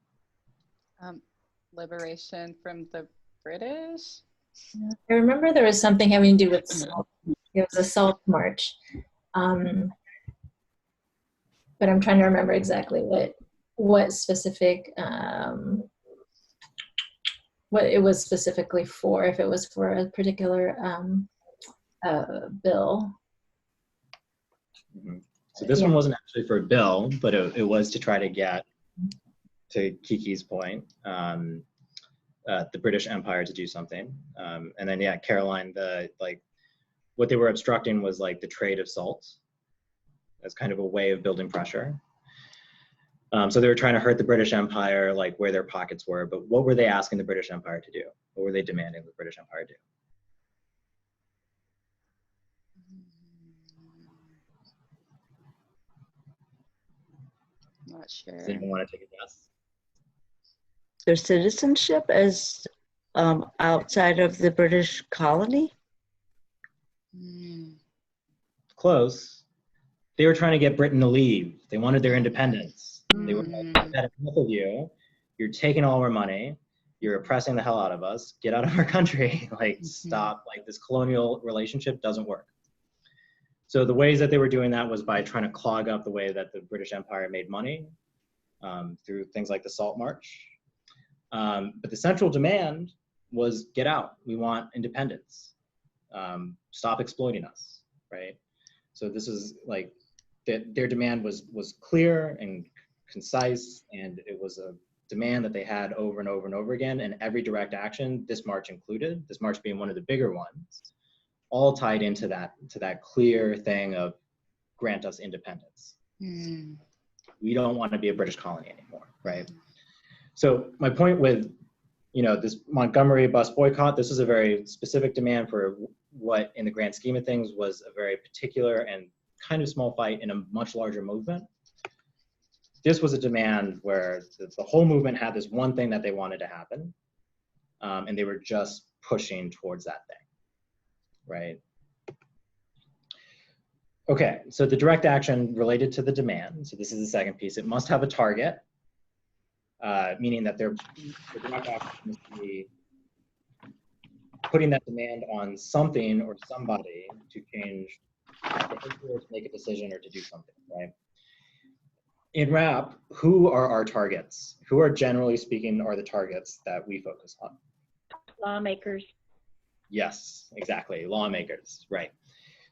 Speaker 6: Liberation from the British?
Speaker 9: I remember there was something having to do with salt. It was a salt march. But I'm trying to remember exactly what specific, what it was specifically for, if it was for a particular bill.
Speaker 1: Mm-hmm. So this one wasn't actually for a bill, but it was to try to get, to Kiki's point, the British Empire to do something. And then, yeah, Caroline, what they were obstructing was like the trade of salt as kind of a way of building pressure. So they were trying to hurt the British Empire, like where their pockets were, but what were they asking the British Empire to do? What were they demanding the British Empire do?
Speaker 6: Not sure.
Speaker 1: Does anyone want to take a guess?
Speaker 4: Their citizenship as outside of the British colony?
Speaker 1: Close. They were trying to get Britain to leave. They wanted their independence. They were like, "We've had enough of you. You're taking all our money. You're oppressing the hell out of us. Get out of our country. Like, stop. Like, this colonial relationship doesn't work." So the ways that they were doing that was by trying to clog up the way that the British Empire made money through things like the Salt March. But the central demand was get out. We want independence. Stop exploiting us, right? So this is like their demand was clear and concise, and it was a demand that they had over and over and over again. And every direct action, this march included, this march being one of the bigger ones, all tied into that clear thing of grant us independence. We don't want to be a British colony anymore, right? So my point with, this Montgomery bus boycott, this is a very specific demand for what in the grand scheme of things was a very particular and kind of small fight in a much larger movement. This was a demand where the whole movement had this one thing that they wanted to happen, and they were just pushing towards that thing. Right. Okay, so the direct action related to the demand. So this is the second piece. It must have a target, meaning that the direct action must be putting that demand on something or somebody to change, to make a decision or to do something, right? In RAP, who are our targets? Who are, generally speaking, are the targets that we focus on?
Speaker 3: Lawmakers.
Speaker 1: Yes, exactly, lawmakers, right.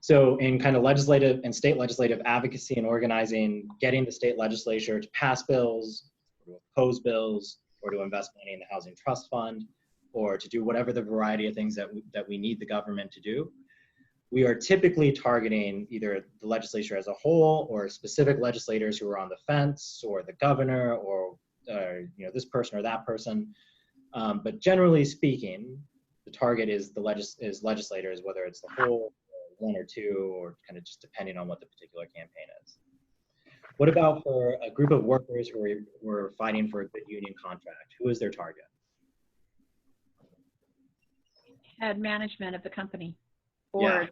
Speaker 1: So in kind of legislative and state legislative advocacy and organizing, getting the state legislature to pass bills, or to oppose bills, or to invest money in the Housing Trust Fund, or to do whatever the variety of things that we need the government to do, we are typically targeting either the legislature as a whole or specific legislators who are on the fence, or the governor, or this person or that person. But generally speaking, the target is legislators, whether it's the whole, or one or two, or kind of just depending on what the particular campaign is. What about for a group of workers who are fighting for a good union contract? Who is their target?
Speaker 3: Head management of the company.
Speaker 1: Yeah,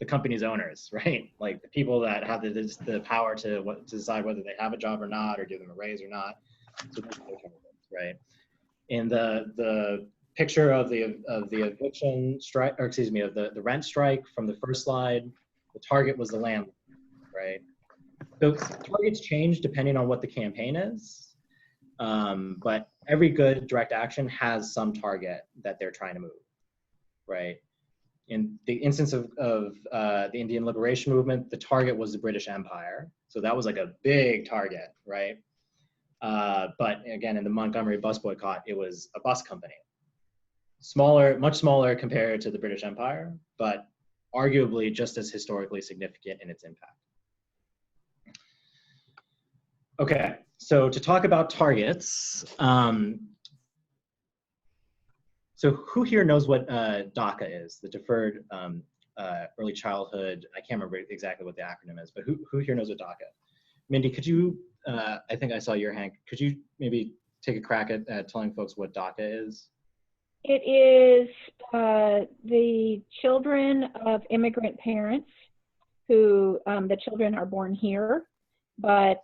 Speaker 1: the company's owners, right? Like the people that have the power to decide whether they have a job or not, or give them a raise or not. So those are their targets, right? In the picture of the eviction strike, or excuse me, of the rent strike from the first slide, the target was the landlord, right? So targets change depending on what the campaign is, but every good direct action has some target that they're trying to move, right? In the instance of the Indian Liberation Movement, the target was the British Empire, so that was like a big target, right? But again, in the Montgomery bus boycott, it was a bus company. Smaller, much smaller compared to the British Empire, but arguably just as historically significant in its impact. Okay, so to talk about targets, so who here knows what DACA is, the Deferred Early Childhood, I can't remember exactly what the acronym is, but who here knows what DACA? Mindy, could you, I think I saw your hand, could you maybe take a crack at telling folks what DACA is?
Speaker 3: It is the children of immigrant parents who, the children are born here, but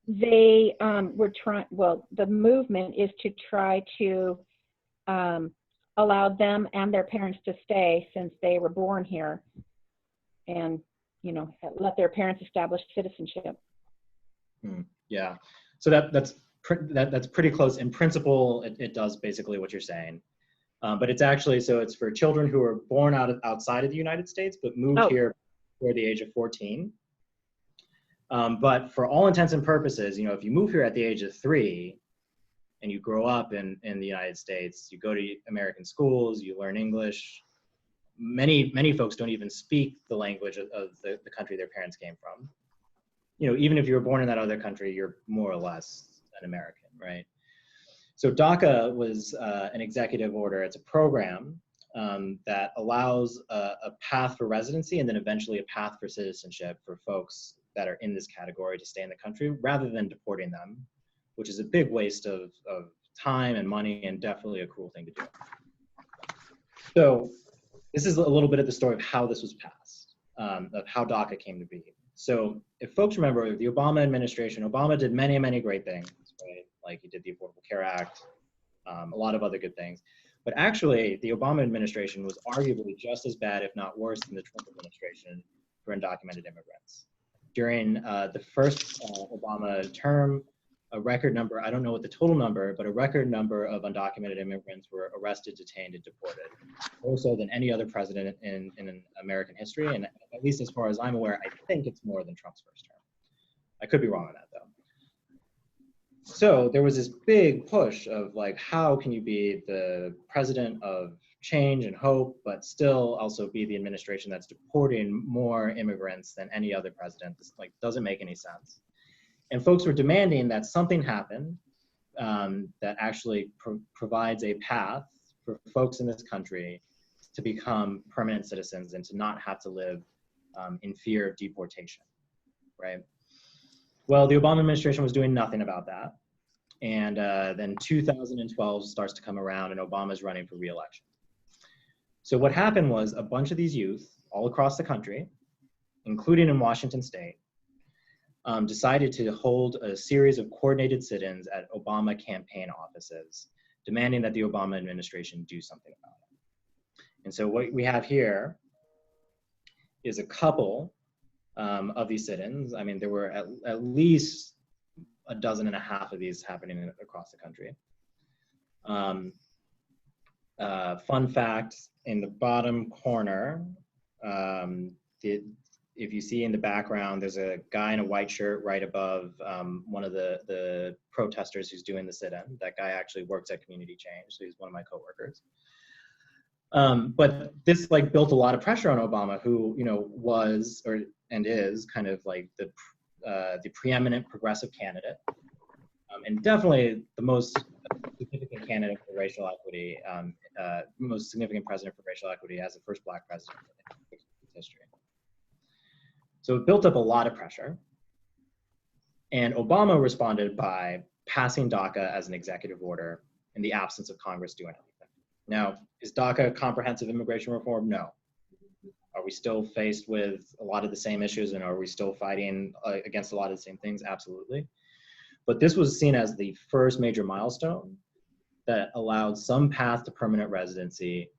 Speaker 3: they were trying, well, the movement is to try to allow them and their parents to stay since they were born here, and, let their parents establish citizenship.
Speaker 1: Yeah, so that's pretty close. In principle, it does basically what you're saying. But it's actually, so it's for children who are born outside of the United States, but moved here before the age of 14. But for all intents and purposes, you know, if you move here at the age of 3 and you grow up in the United States, you go to American schools, you learn English. Many folks don't even speak the language of the country their parents came from. You know, even if you were born in that other country, you're more or less an American, right? So DACA was an executive order. It's a program that allows a path for residency and then eventually a path for citizenship for folks that are in this category to stay in the country rather than deporting them, which is a big waste of time and money and definitely a cruel thing to do. So this is a little bit of the story of how this was passed, of how DACA came to be. So if folks remember, the Obama administration, Obama did many, many great things, right? Like he did the Affordable Care Act, a lot of other good things. But actually, the Obama administration was arguably just as bad, if not worse, than the Trump administration for undocumented immigrants. During the first Obama term, a record number, I don't know what the total number, but a record number of undocumented immigrants were arrested, detained, and deported, more so than any other president in American history. And at least as far as I'm aware, I think it's more than Trump's first term. I could be wrong on that though. So there was this big push of like, how can you be the president of change and hope, but still also be the administration that's deporting more immigrants than any other president? This like doesn't make any sense. And folks were demanding that something happen that actually provides a path for folks in this country to become permanent citizens and to not have to live in fear of deportation, right? Well, the Obama administration was doing nothing about that. And then 2012 starts to come around and Obama's running for re-election. So what happened was a bunch of these youth all across the country, including in Washington state, decided to hold a series of coordinated sit-ins at Obama campaign offices, demanding that the Obama administration do something about it. And so what we have here is a couple of these sit-ins. I mean, there were at least a dozen and a half of these happening across the country. Fun fact, in the bottom corner, if you see in the background, there's a guy in a white shirt right above one of the protesters who's doing the sit-in. That guy actually works at Community Change, so he's one of my coworkers. But this like built a lot of pressure on Obama, who was and is kind of like the preeminent progressive candidate, and definitely the most significant candidate for racial equity, most significant president for racial equity as the first Black president in history. So it built up a lot of pressure. And Obama responded by passing DACA as an executive order in the absence of Congress doing anything. Now, is DACA comprehensive immigration reform? No. Are we still faced with a lot of the same issues and are we still fighting against a lot of the same things? Absolutely. But this was seen as the first major milestone that allowed some path to permanent residency,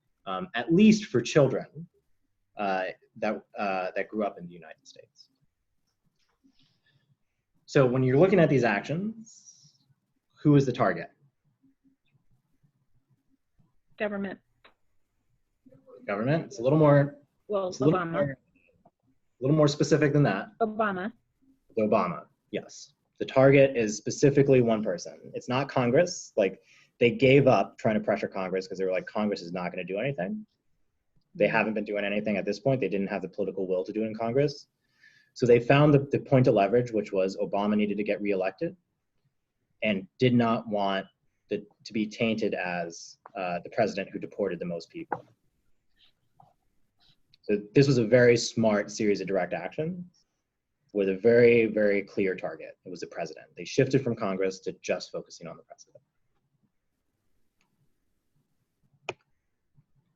Speaker 1: at least for children that grew up in the United States. So when you're looking at these actions, who is the target?
Speaker 3: Government.
Speaker 1: Government. It's a little more.
Speaker 3: Well,
Speaker 1: it's a little more specific than that.
Speaker 3: Obama.
Speaker 1: Obama. Yes. The target is specifically one person. It's not Congress. Like they gave up trying to pressure Congress because they were like, Congress is not going to do anything. They haven't been doing anything at this point. They didn't have the political will to do it in Congress. So they found the point of leverage, which was Obama needed to get reelected and did not want to be tainted as the president who deported the most people. So this was a very smart series of direct actions with a very, very clear target. It was the president. They shifted from Congress to just focusing on the president.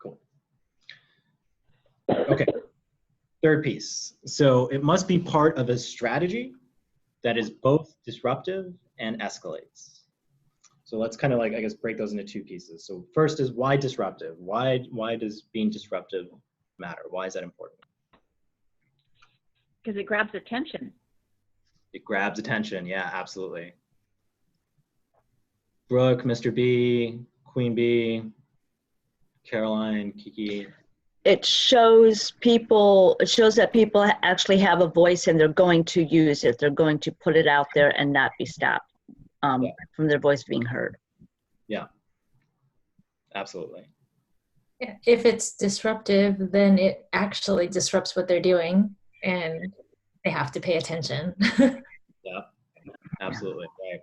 Speaker 1: Cool. Okay, third piece. So it must be part of a strategy that is both disruptive and escalates. So let's kind of like, I guess, break those into two pieces. So first is why disruptive? Why does being disruptive matter? Why is that important?
Speaker 3: Because it grabs attention.
Speaker 1: It grabs attention, yeah, absolutely. Brooke, Mr. B, Queen B, Caroline, Kiki?
Speaker 4: It shows that people actually have a voice and they're going to use it. They're going to put it out there and not be stopped from their voice being heard.
Speaker 1: Yeah, absolutely.
Speaker 9: Yeah. If it's disruptive, then it actually disrupts what they're doing and they have to pay attention.
Speaker 1: Yeah, absolutely, right.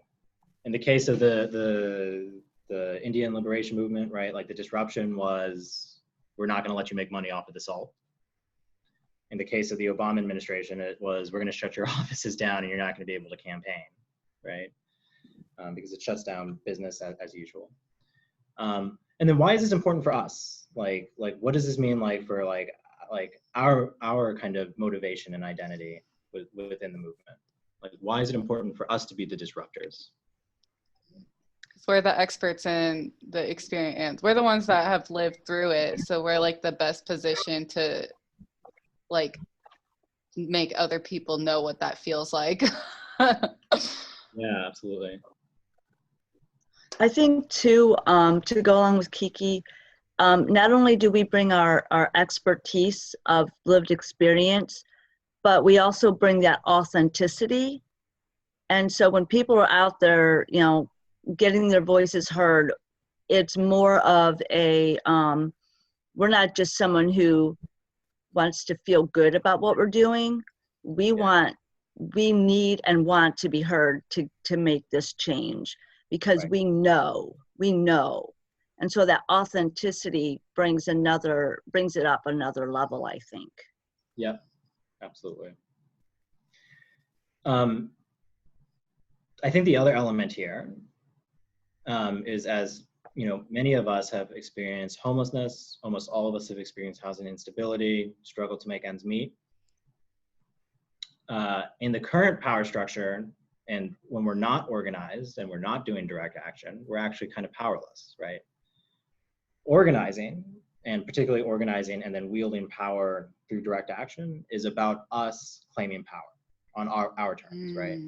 Speaker 1: In the case of the Indian liberation movement, right, like the disruption was, we're not gonna let you make money off of the salt. In the case of the Obama administration, it was, we're gonna shut your offices down and you're not gonna be able to campaign, right? Because it shuts down business as usual. And then why is this important for us? Like what does this mean like for like our kind of motivation and identity within the movement? Like why is it important for us to be the disruptors?
Speaker 6: We're the experts in the experience. We're the ones that have lived through it. So we're like the best position to like make other people know what that feels like.
Speaker 1: Yeah, absolutely.
Speaker 4: I think too, to go along with Kiki, not only do we bring our expertise of lived experience, but we also bring that authenticity. And so when people are out there, you know, getting their voices heard, it's more of a, we're not just someone who wants to feel good about what we're doing. We need and want to be heard to make this change, because we know. And so that authenticity brings it up another level, I think.
Speaker 1: Yep, absolutely. I think the other element here is, as you know, many of us have experienced homelessness. Almost all of us have experienced housing instability, struggle to make ends meet. In the current power structure, and when we're not organized and we're not doing direct action, we're actually kind of powerless, right? Organizing, and particularly organizing and then wielding power through direct action, is about us claiming power on our terms, right?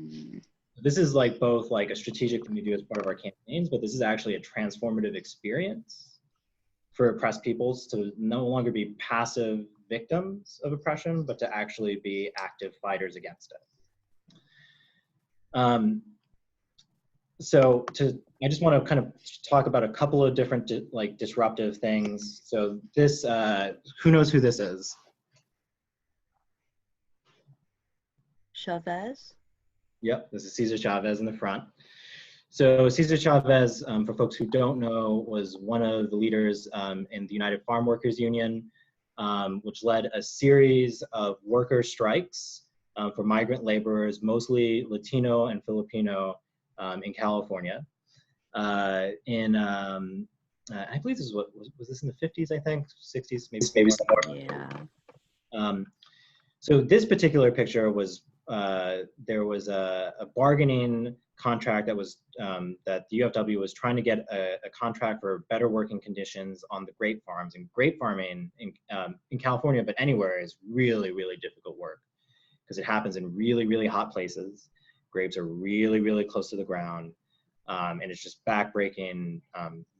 Speaker 1: This is like both like a strategic thing we do as part of our campaigns, but this is actually a transformative experience for oppressed peoples to no longer be passive victims of oppression, but to actually be active fighters against it. I just want to kind of talk about a couple of different disruptive things. So this, who knows who this is?
Speaker 4: Chavez?
Speaker 1: Yep, this is Cesar Chavez in the front. So Cesar Chavez, for folks who don't know, was one of the leaders in the United Farm Workers Union, which led a series of worker strikes for migrant laborers, mostly Latino and Filipino, in California. I believe this was this in the 50s, I think, 60s, maybe some more.
Speaker 4: Yeah.
Speaker 1: So this particular picture was, there was a bargaining contract that was, that the UFW was trying to get a contract for better working conditions on the grape farms. And grape farming in California, but anywhere, is really, really difficult work, because it happens in really, really hot places. Grapes are really, really close to the ground. And it's just backbreaking,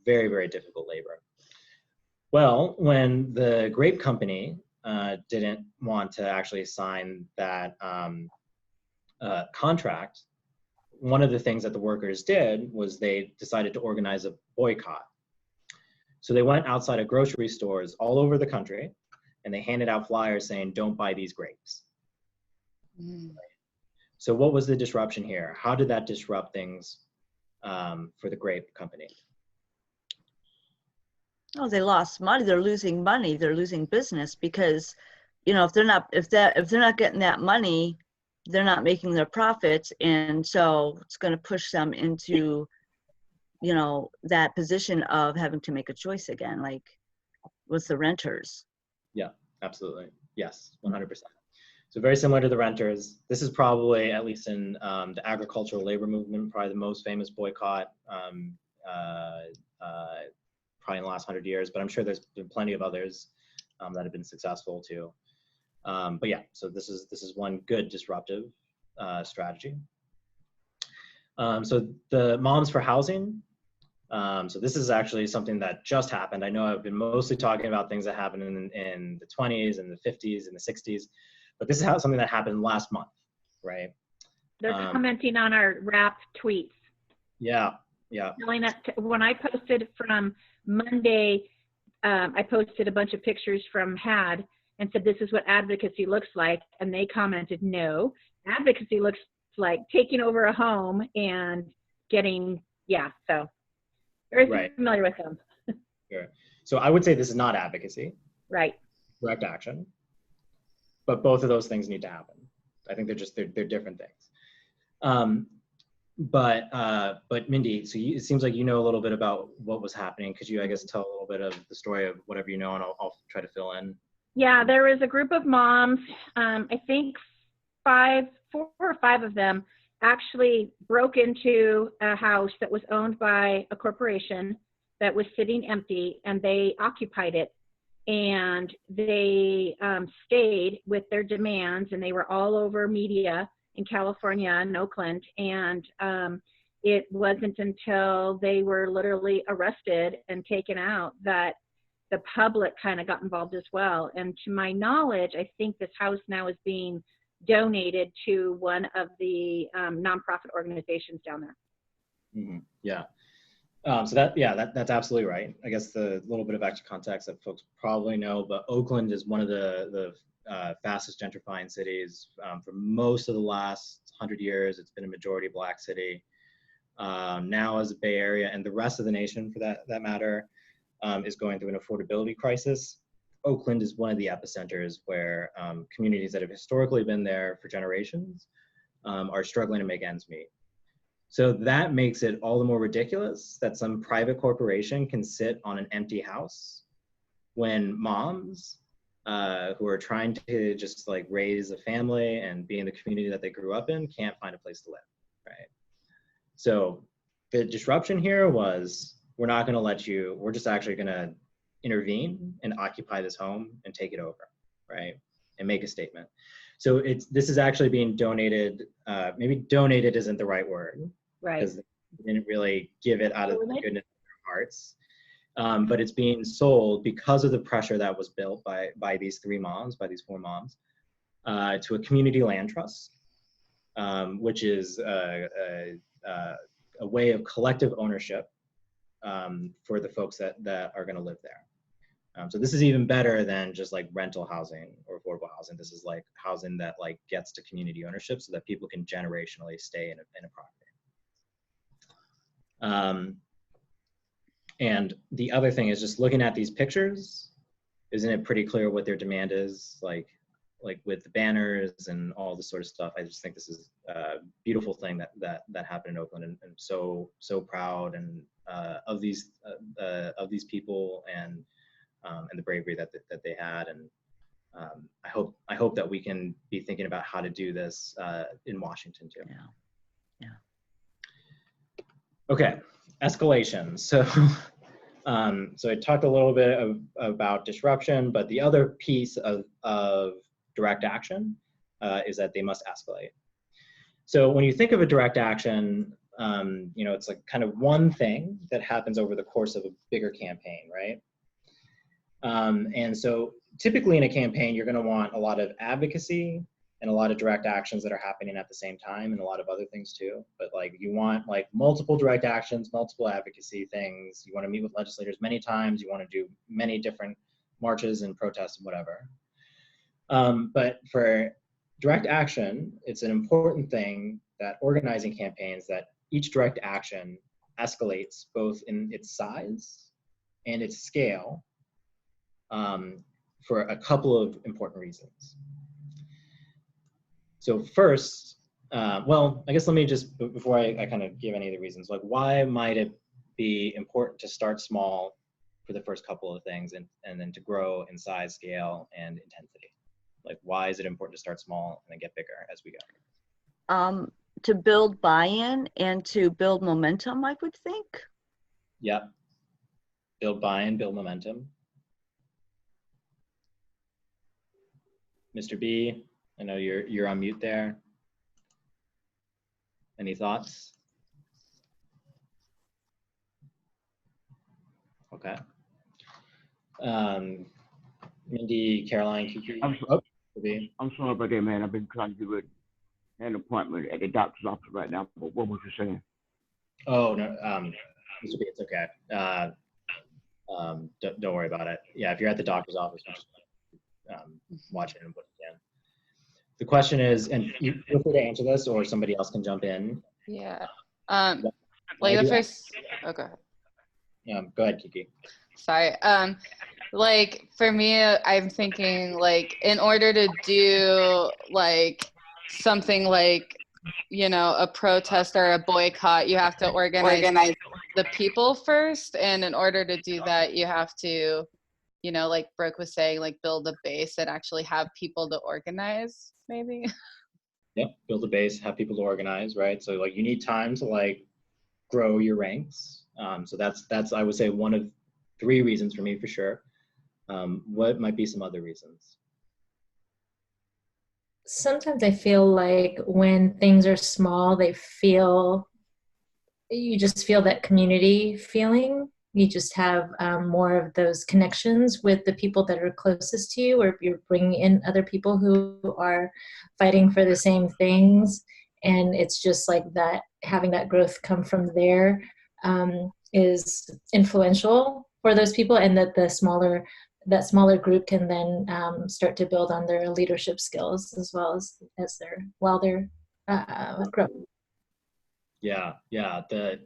Speaker 1: very, very difficult labor. Well, when the grape company didn't want to actually sign that contract, one of the things that the workers did was they decided to organize a boycott. So they went outside of grocery stores all over the country and they handed out flyers saying, "Don't buy these grapes." So what was the disruption here? How did that disrupt things for the grape company?
Speaker 4: Oh, they lost money. They're losing money. They're losing business, because, you know, if they're not getting that money, they're not making their profits, and so it's going to push them into, you know, that position of having to make a choice again, like with the renters.
Speaker 1: Yeah, absolutely. Yes, 100%. So very similar to the renters. This is probably, at least in the agricultural labor movement, probably the most famous boycott probably in the last 100 years, but I'm sure there's been plenty of others that have been successful too. But yeah, so this is one good disruptive strategy. So the Moms for Housing, So this is actually something that just happened. I know I've been mostly talking about things that happened in the 20s and the 50s and the 60s, but this is something that happened last month, right?
Speaker 3: They're commenting on our wrapped tweets.
Speaker 1: Yeah, yeah.
Speaker 3: When I posted from Monday, I posted a bunch of pictures from HAD and said, this is what advocacy looks like. And they commented, no, advocacy looks like taking over a home and getting, yeah, so very familiar with them.
Speaker 1: Sure. So I would say this is not advocacy.
Speaker 3: Right.
Speaker 1: Direct action. But both of those things need to happen. I think they're different things. But Mindy, so it seems like you know a little bit about what was happening. Could you, I guess, tell a little bit of the story of whatever you know, and I'll try to fill in.
Speaker 3: Yeah, there was a group of moms, I think 4 or 5 of them actually broke into a house that was owned by a corporation that was sitting empty, and they occupied it. And they stayed with their demands, and they were all over media in California and Oakland. And it wasn't until they were literally arrested and taken out that the public kind of got involved as well. And to my knowledge, I think this house now is being donated to one of the nonprofit organizations down there.
Speaker 1: Mm-hmm. Yeah. So that's absolutely right. I guess the little bit of extra context that folks probably know, but Oakland is one of the fastest gentrifying cities. For most of the last 100 years, it's been a majority Black city. Now as a Bay Area, and the rest of the nation for that matter, is going through an affordability crisis. Oakland is one of the epicenters where communities that have historically been there for generations are struggling to make ends meet. So that makes it all the more ridiculous that some private corporation can sit on an empty house when moms who are trying to just like raise a family and be in the community that they grew up in can't find a place to live, right? So the disruption here was, we're not gonna let you, we're just actually gonna intervene and occupy this home and take it over, right? And make a statement. So this is actually being donated, maybe donated isn't the right word,
Speaker 3: right?
Speaker 1: Because they didn't really give it out of the goodness of their hearts. But it's being sold because of the pressure that was built by these 4 moms, to a community land trust, which is a way of collective ownership for the folks that are going to live there. So this is even better than just like rental housing or affordable housing. This is like housing that like gets to community ownership so that people can generationally stay in a property. And the other thing is, just looking at these pictures, isn't it pretty clear what their demand is? Like with the banners and all this sort of stuff. I just think this is a beautiful thing that happened in Oakland, and so proud and of these people and the bravery that they had. And I hope that we can be thinking about how to do this in Washington too.
Speaker 4: Yeah.
Speaker 1: Okay, escalation. So so I talked a little bit about disruption, but the other piece of direct action is that they must escalate. So when you think of a direct action, it's like kind of one thing that happens over the course of a bigger campaign, right? And so typically in a campaign, you're going to want a lot of advocacy and a lot of direct actions that are happening at the same time, and a lot of other things too. But like, you want like multiple direct actions, multiple advocacy things. You want to meet with legislators many times. You want to do many different marches and protests and whatever. But for direct action, it's an important thing that organizing campaigns, that each direct action escalates both in its size and its scale for a couple of important reasons. So first, well, I guess let me just, before I kind of give any of the reasons, like why might it be important to start small for the first couple of things and then to grow in size, scale, and intensity? Like, why is it important to start small and then get bigger as we go?
Speaker 4: To build buy-in and to build momentum, I would think.
Speaker 1: Yep. Build buy-in, build momentum. Mr. B, I know you're on mute there. Any thoughts? Okay. Mindy, Caroline, Kiki.
Speaker 11: I'm sorry about that, man. I've been trying to get rid of an appointment at the doctor's office right now. But what was you saying?
Speaker 1: Oh no, Mr. B, it's okay. Don't worry about it. Yeah, if you're at the doctor's office, just watch it and what you can. The question is, and you feel free to answer this, or somebody else can jump in.
Speaker 6: Yeah. Like the first. Okay.
Speaker 1: Go ahead, Kiki.
Speaker 6: Sorry. Like for me, I'm thinking like in order to do like something like, you know, a protest or a boycott, you have to organize the people first. And in order to do that, you have to, you know, like Brooke was saying, like build a base and actually have people to organize, maybe.
Speaker 1: Yep, build a base, have people to organize, right? So like you need time to like grow your ranks. So that's I would say one of 3 reasons for me for sure. What might be some other reasons?
Speaker 9: Sometimes I feel like when things are small, you just feel that community feeling. You just have more of those connections with the people that are closest to you, or you're bringing in other people who are fighting for the same things. And it's just like that, having that growth come from there is influential for those people, and that that smaller group can then start to build on their leadership skills as well as while they're growing.
Speaker 1: Yeah, the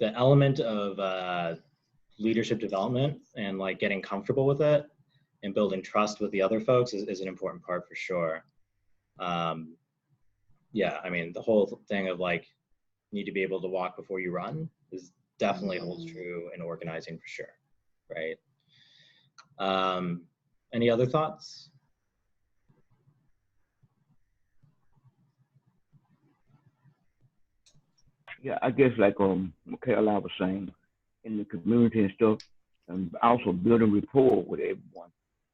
Speaker 1: element of leadership development and like getting comfortable with it and building trust with the other folks is an important part for sure. Yeah, I mean, the whole thing of like need to be able to walk before you run is definitely holds true in organizing for sure, right? Any other thoughts?
Speaker 11: Yeah, I guess like Caroline was saying, in the community and stuff, and also building rapport with everyone.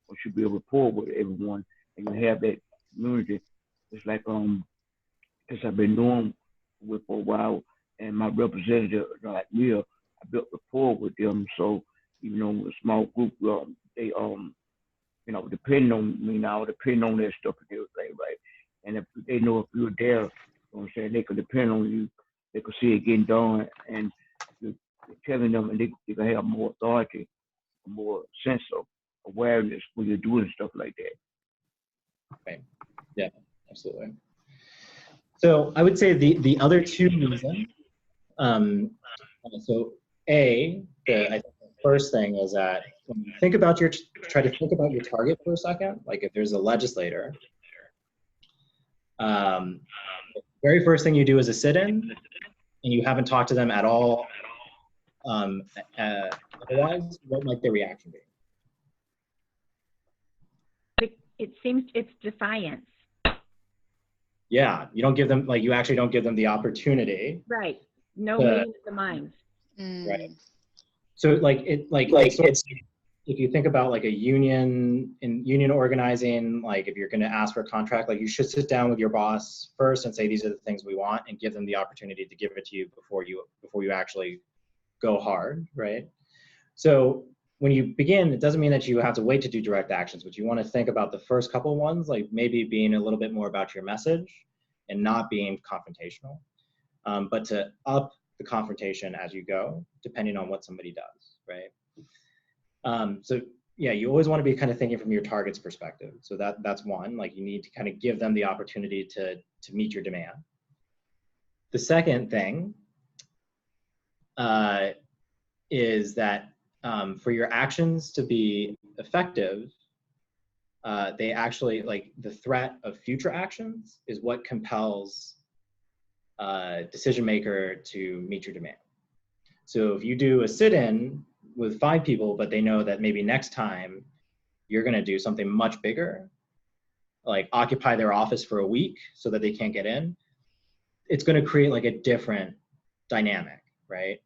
Speaker 11: Once you build rapport with everyone and you have that community, it's like because I've been doing with for a while, and my representative like me, I built rapport with them. So even though a small group, they you know, depend on me now, depend on their stuff and everything, right? And if they know if you're there, you know what I'm saying, they could depend on you, they could see it getting done, and you're telling them, and they can have more authority, more sense of awareness when you're doing stuff like that.
Speaker 1: Right. Yeah, absolutely. So I would say the other 2 reasons. So I think the first thing is that when you think about try to think about your target for a second. Like if there's a legislator, the very first thing you do is a sit-in, and you haven't talked to them at all. Otherwise, what might their reaction be?
Speaker 3: It seems it's defiance.
Speaker 1: Yeah, you don't give them, like, you actually don't give them the opportunity.
Speaker 3: Right. No meeting of the minds.
Speaker 1: Right. So if you think about like a union organizing, like if you're going to ask for a contract, like you should sit down with your boss first and say, these are the things we want, and give them the opportunity to give it to you before you actually go hard, right? So when you begin, it doesn't mean that you have to wait to do direct actions, but you want to think about the first couple ones, like maybe being a little bit more about your message and not being confrontational, but to up the confrontation as you go, depending on what somebody does, right? So yeah, you always want to be kind of thinking from your target's perspective. So that's one, like you need to kind of give them the opportunity to meet your demand. The second thing is that for your actions to be effective, they actually, like the threat of future actions is what compels a decision maker to meet your demand. So if you do a sit-in with 5 people, but they know that maybe next time you're going to do something much bigger, like occupy their office for a week so that they can't get in, it's going to create like a different dynamic, right?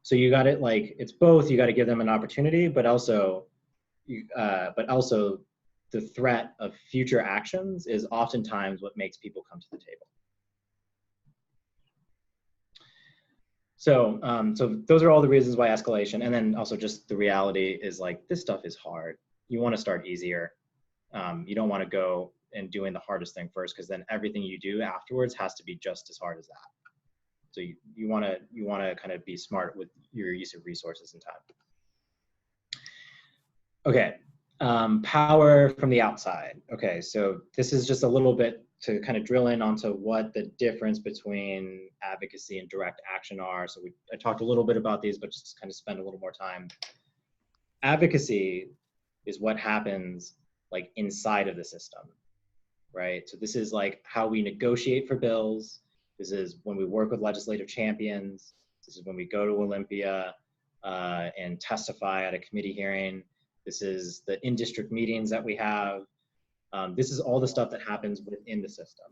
Speaker 1: So you got it, like it's both. You got to give them an opportunity, but also the threat of future actions is oftentimes what makes people come to the table. So, so those are all the reasons why escalation, and then also just the reality is like, this stuff is hard. You want to start easier. You don't want to go and doing the hardest thing first, because then everything you do afterwards has to be just as hard as that. So you want to kind of be smart with your use of resources and time. Okay, power from the outside. Okay, so this is just a little bit to kind of drill in onto what the difference between advocacy and direct action are. So I talked a little bit about these, but just kind of spend a little more time. Advocacy is what happens like inside of the system, right? So this is like how we negotiate for bills. This is when we work with legislative champions. This is when we go to Olympia and testify at a committee hearing. This is the in-district meetings that we have. This is all the stuff that happens within the system.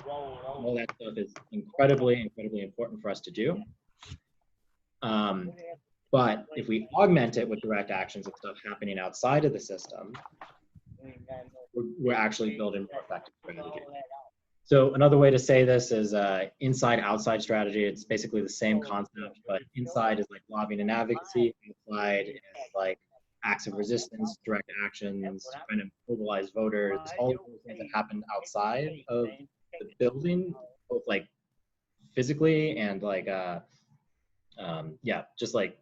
Speaker 1: All that stuff is incredibly, incredibly important for us to do. But if we augment it with direct actions of stuff happening outside of the system, we're actually building more effective strategy. So another way to say this is inside-outside strategy. It's basically the same concept, but inside is like lobbying and advocacy. Outside is like acts of resistance, direct actions, trying to mobilize voters, all of those things that happen outside of the building, both like physically and like, yeah, just like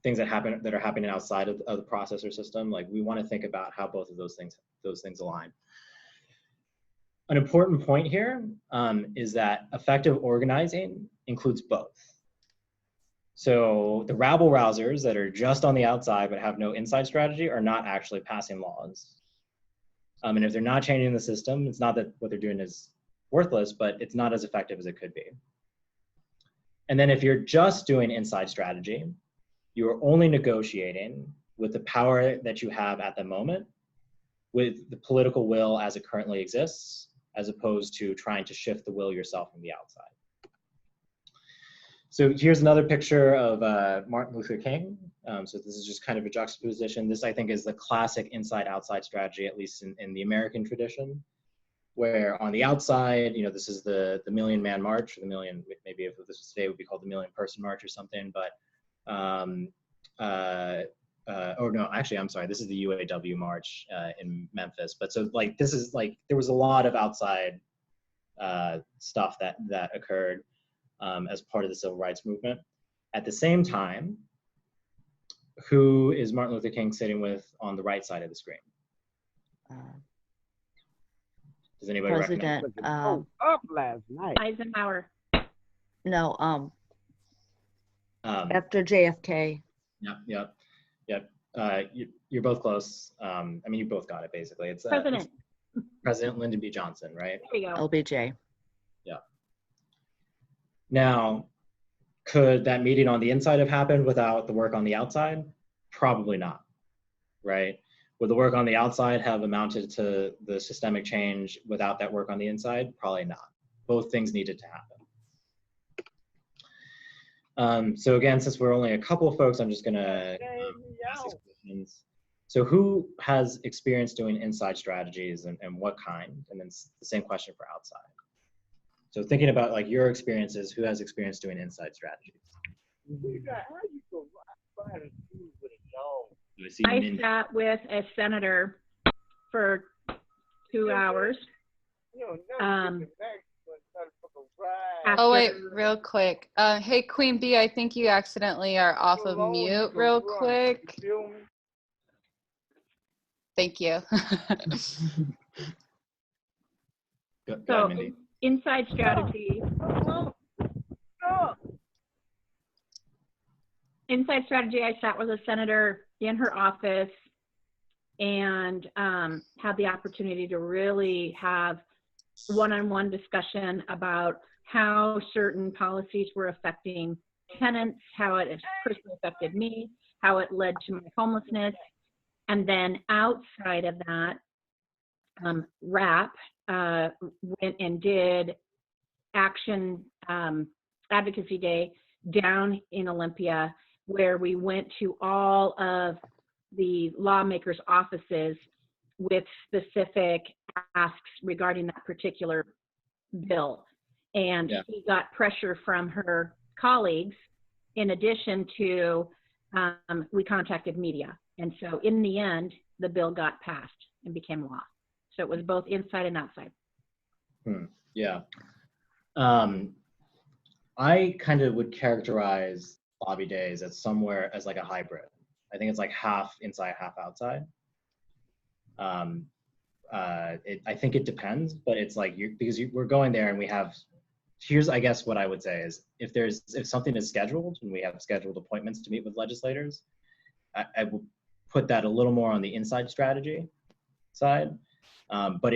Speaker 1: things that are happening outside of the process or system. Like we want to think about how both of those things align. An important point here is that effective organizing includes both. So the rabble rousers that are just on the outside but have no inside strategy are not actually passing laws. And if they're not changing the system, it's not that what they're doing is worthless, but it's not as effective as it could be. And then if you're just doing inside strategy, you are only negotiating with the power that you have at the moment, with the political will as it currently exists, as opposed to trying to shift the will yourself from the outside. So here's another picture of Martin Luther King. So this is just kind of a juxtaposition. This, I think, is the classic inside-outside strategy, at least in the American tradition, where on the outside, you know, this is the Million Man March, or the million, maybe if this was today, it would be called the Million Person March or something, but, oh no, actually, I'm sorry, this is the UAW March in Memphis. But so like, this is like, there was a lot of outside stuff that occurred as part of the civil rights movement. At the same time, who is Martin Luther King sitting with on the right side of the screen? Does anybody recognize?
Speaker 2: Up last night.
Speaker 3: Eisenhower.
Speaker 4: No, after JFK.
Speaker 1: Yep. You're both close. I mean, you both got it basically. It's
Speaker 3: President.
Speaker 1: It's President Lyndon B. Johnson, right?
Speaker 3: There you go.
Speaker 4: LBJ.
Speaker 1: Yeah. Now, could that meeting on the inside have happened without the work on the outside? Probably not, right? Would the work on the outside have amounted to the systemic change without that work on the inside? Probably not. Both things needed to happen. So again, since we're only a couple of folks, I'm just gonna ask these questions. So who has experience doing inside strategies and what kind? And then the same question for outside. So thinking about like your experiences, who has experience doing inside strategies?
Speaker 3: I sat with a senator for 2 hours.
Speaker 6: Oh wait, real quick. Hey Queen Bee, I think you accidentally are off of mute real quick. Thank you.
Speaker 3: So inside strategy. Inside strategy, I sat with a senator in her office and had the opportunity to really have one-on-one discussion about how certain policies were affecting tenants, how it personally affected me, how it led to my homelessness. And then outside of that, RAP went and did Action Advocacy Day down in Olympia, where we went to all of the lawmakers' offices with specific asks regarding that particular bill. And we got pressure from her colleagues, in addition to, we contacted media. And so in the end, the bill got passed and became law. So it was both inside and outside.
Speaker 1: Yeah. I kind of would characterize lobby days as somewhere as like a hybrid. I think it's like half inside, half outside. I think it depends, but it's like we're going there and we have, here's I guess what I would say is if something is scheduled and we have scheduled appointments to meet with legislators, I will put that a little more on the inside strategy side. But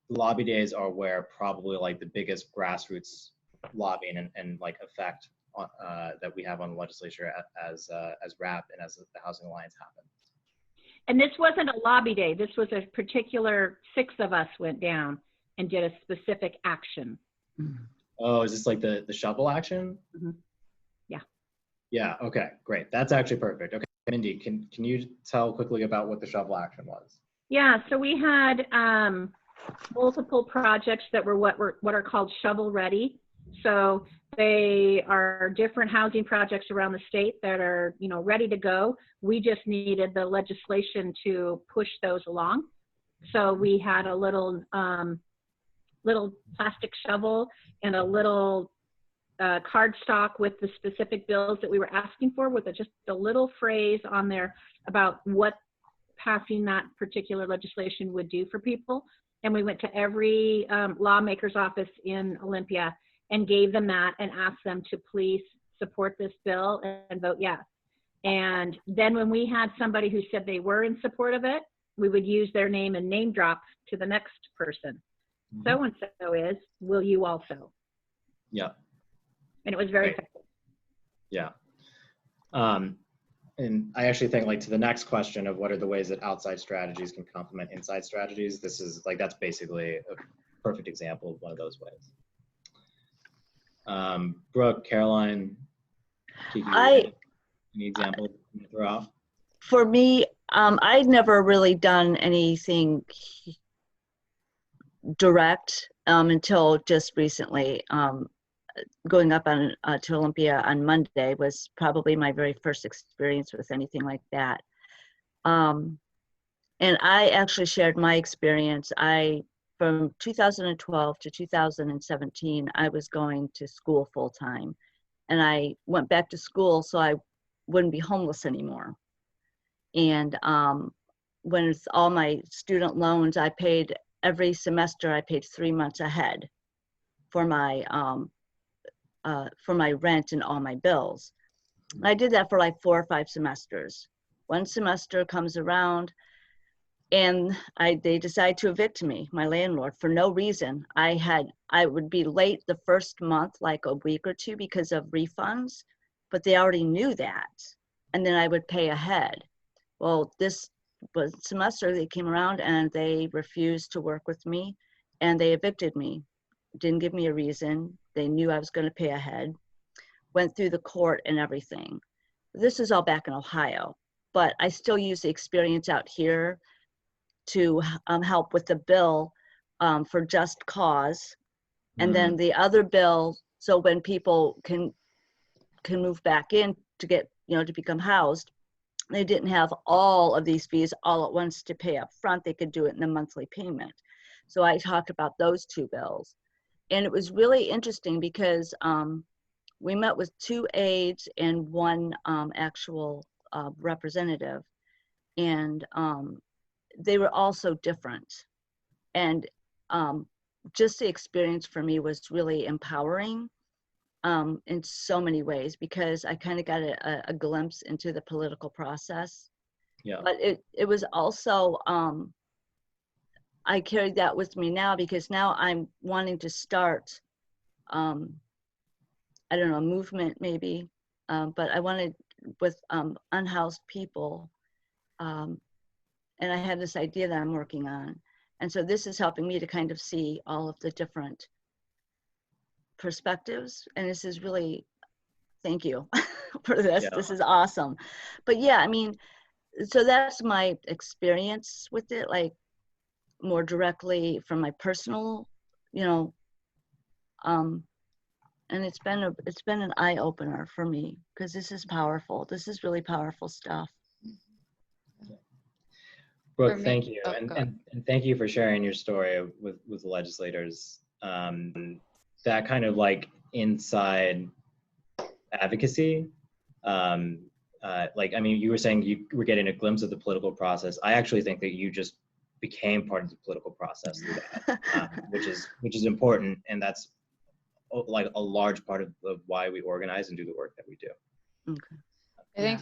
Speaker 1: lobby days are where probably like the biggest grassroots lobbying and like effect that we have on the legislature as RAP and as the Housing Alliance happen.
Speaker 3: And this wasn't a lobby day. This was a particular 6 of us went down and did a specific action.
Speaker 1: Oh, is this like the shovel action?
Speaker 3: Mm-hmm. Yeah.
Speaker 1: Yeah. Okay. Great. That's actually perfect. Okay, Mindy, can you tell quickly about what the shovel action was?
Speaker 3: Yeah. So we had multiple projects that were what are called shovel ready. So they are different housing projects around the state that are, ready to go. We just needed the legislation to push those along. So we had a little plastic shovel and a little cardstock with the specific bills that we were asking for, with just a little phrase on there about what passing that particular legislation would do for people. And we went to every lawmaker's office in Olympia and gave them that and asked them to please support this bill and vote yes. And then when we had somebody who said they were in support of it, we would use their name and name drop to the next person. So-and-so is, will you also?
Speaker 1: Yeah.
Speaker 3: And it was very effective.
Speaker 1: Yeah. And I actually think like to the next question of what are the ways that outside strategies can complement inside strategies, this is like, that's basically a perfect example of one of those ways. Brooke, Caroline, Kiki, any example you throw out?
Speaker 4: For me, I'd never really done anything direct until just recently. Going up to Olympia on Monday was probably my very first experience with anything like that. And I actually shared my experience. From 2012 to 2017, I was going to school full time. And I went back to school so I wouldn't be homeless anymore. And when it's all my student loans, I paid every semester, I paid 3 months ahead for my rent and all my bills. And I did that for like 4 or 5 semesters. One semester comes around and they decide to evict me, my landlord, for no reason. I would be late the first month, like a week or 2 because of refunds, but they already knew that. And then I would pay ahead. Well, this was semester they came around and they refused to work with me and they evicted me. Didn't give me a reason. They knew I was going to pay ahead. Went through the court and everything. This is all back in Ohio, but I still use the experience out here to help with the bill for just cause. And then the other bill, so when people can move back in to get, to become housed, they didn't have all of these fees all at once to pay up front. They could do it in a monthly payment. So I talked about those 2 bills. And it was really interesting because we met with 2 aides and 1 actual representative. And they were all so different. And just the experience for me was really empowering in so many ways, because I kind of got a glimpse into the political process.
Speaker 1: Yeah.
Speaker 4: But it was also, I carried that with me now, because now I'm wanting to start, I don't know, a movement maybe, but I wanted with unhoused people. And I had this idea that I'm working on. And so this is helping me to kind of see all of the different perspectives. And this is really, thank you for this. Yeah. This is awesome. But yeah, I mean, so that's my experience with it, like more directly from my personal, And it's been an eye opener for me, because this is powerful. This is really powerful stuff.
Speaker 1: Brooke, thank you, and thank you for sharing your story with the legislators. That kind of like inside advocacy, like, I mean, you were saying you were getting a glimpse of the political process. I actually think that you just became part of the political process through that, which is important, and that's like a large part of why we organize and do the work that we do.
Speaker 4: Okay.
Speaker 6: I think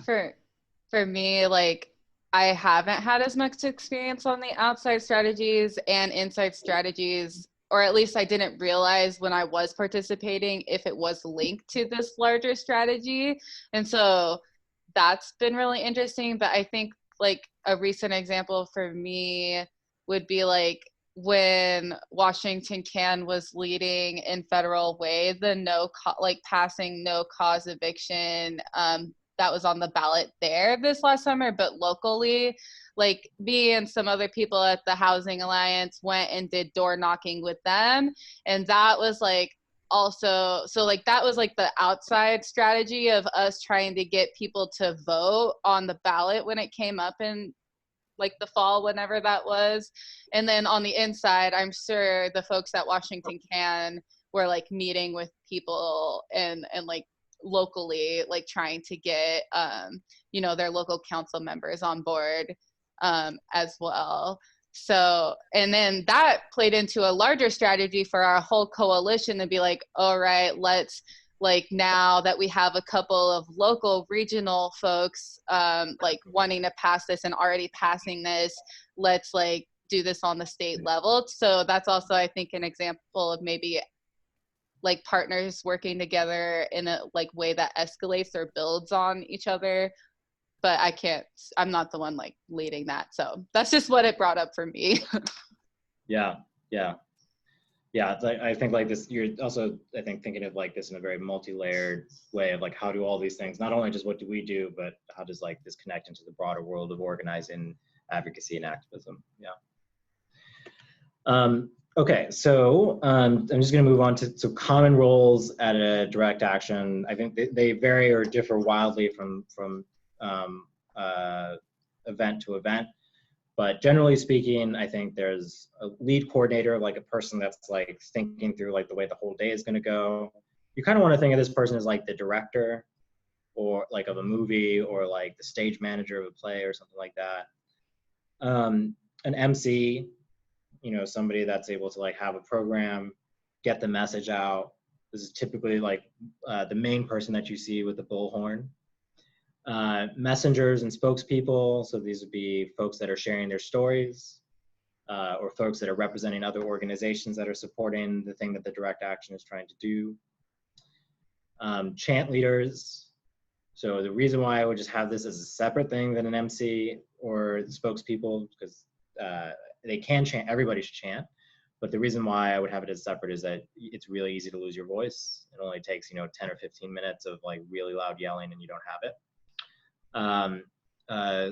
Speaker 6: for me, like, I haven't had as much experience on the outside strategies and inside strategies, or at least I didn't realize when I was participating if it was linked to this larger strategy. And so that's been really interesting. But I think like a recent example for me would be like when Washington Can was leading in federal way, the passing no cause eviction, that was on the ballot there this last summer, but locally, like me and some other people at the Housing Alliance went and did door knocking with them. And that was like also, so like that was like the outside strategy of us trying to get people to vote on the ballot when it came up in like the fall, whenever that was. And then on the inside, I'm sure the folks at Washington Can were like meeting with people and like locally, like trying to get you know, their local council members on board as well. So, and then that played into a larger strategy for our whole coalition to be like, all right, let's, like, now that we have a couple of local regional folks like wanting to pass this and already passing this, let's like do this on the state level. So that's also, I think, an example of maybe like partners working together in a like way that escalates or builds on each other. But I'm not the one like leading that. So that's just what it brought up for me.
Speaker 1: Yeah. I think like this, you're also, I think, thinking of like this in a very multi-layered way of like, how do all these things, not only just what do we do, but how does like this connect into the broader world of organizing, advocacy, and activism? Yeah. Okay, so I'm just going to move on to common roles at a direct action. I think they vary or differ wildly from event to event. But generally speaking, I think there's a lead coordinator, like a person that's like thinking through like the way the whole day is going to go. You kind of want to think of this person as like the director or like of a movie or like the stage manager of a play or something like that. An MC, you know, somebody that's able to like have a program, get the message out. This is typically like the main person that you see with the bullhorn. Messengers and spokespeople, so these would be folks that are sharing their stories or folks that are representing other organizations that are supporting the thing that the direct action is trying to do. Chant leaders, so the reason why I would just have this as a separate thing than an MC or spokespeople, because they can chant, everybody should chant, but the reason why I would have it as separate is that it's really easy to lose your voice. It only takes, you know, 10 or 15 minutes of like really loud yelling and you don't have it.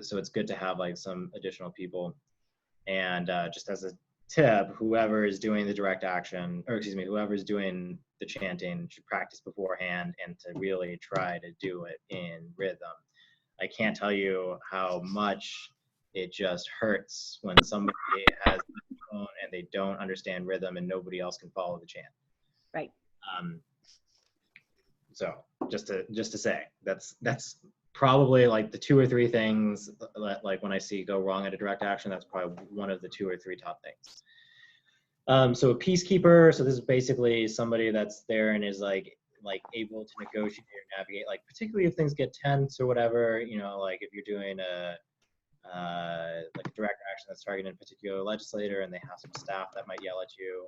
Speaker 1: So it's good to have like some additional people. And just as a tip, whoever is doing the direct action, or excuse me, whoever is doing the chanting should practice beforehand and to really try to do it in rhythm. I can't tell you how much it just hurts when somebody has a phone and they don't understand rhythm and nobody else can follow the chant.
Speaker 3: Right.
Speaker 1: So just to say, that's probably like the 2 or 3 things that like when I see go wrong at a direct action, that's probably one of the 2 or 3 top things. So a peacekeeper, so this is basically somebody that's there and is like able to negotiate or navigate, like particularly if things get tense or whatever, you know, like if you're doing like a direct action that's targeting a particular legislator and they have some staff that might yell at you.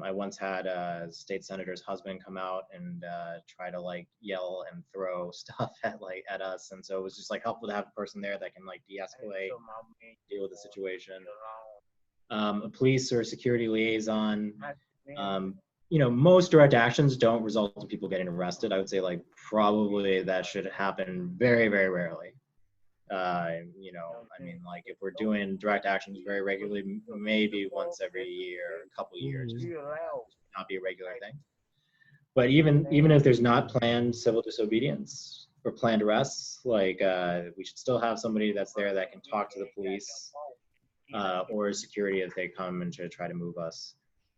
Speaker 1: I once had a state senator's husband come out and try to like yell and throw stuff at us, and so it was just like helpful to have a person there that can like de-escalate, deal with the situation. A police or security liaison. You know, most direct actions don't result in people getting arrested. I would say like probably that should happen very, very rarely. You know, I mean, like if we're doing direct actions very regularly, maybe once every year, a couple years, not be a regular thing. But even if there's not planned civil disobedience or planned arrests, like we should still have somebody that's there that can talk to the police or security if they come and try to move us.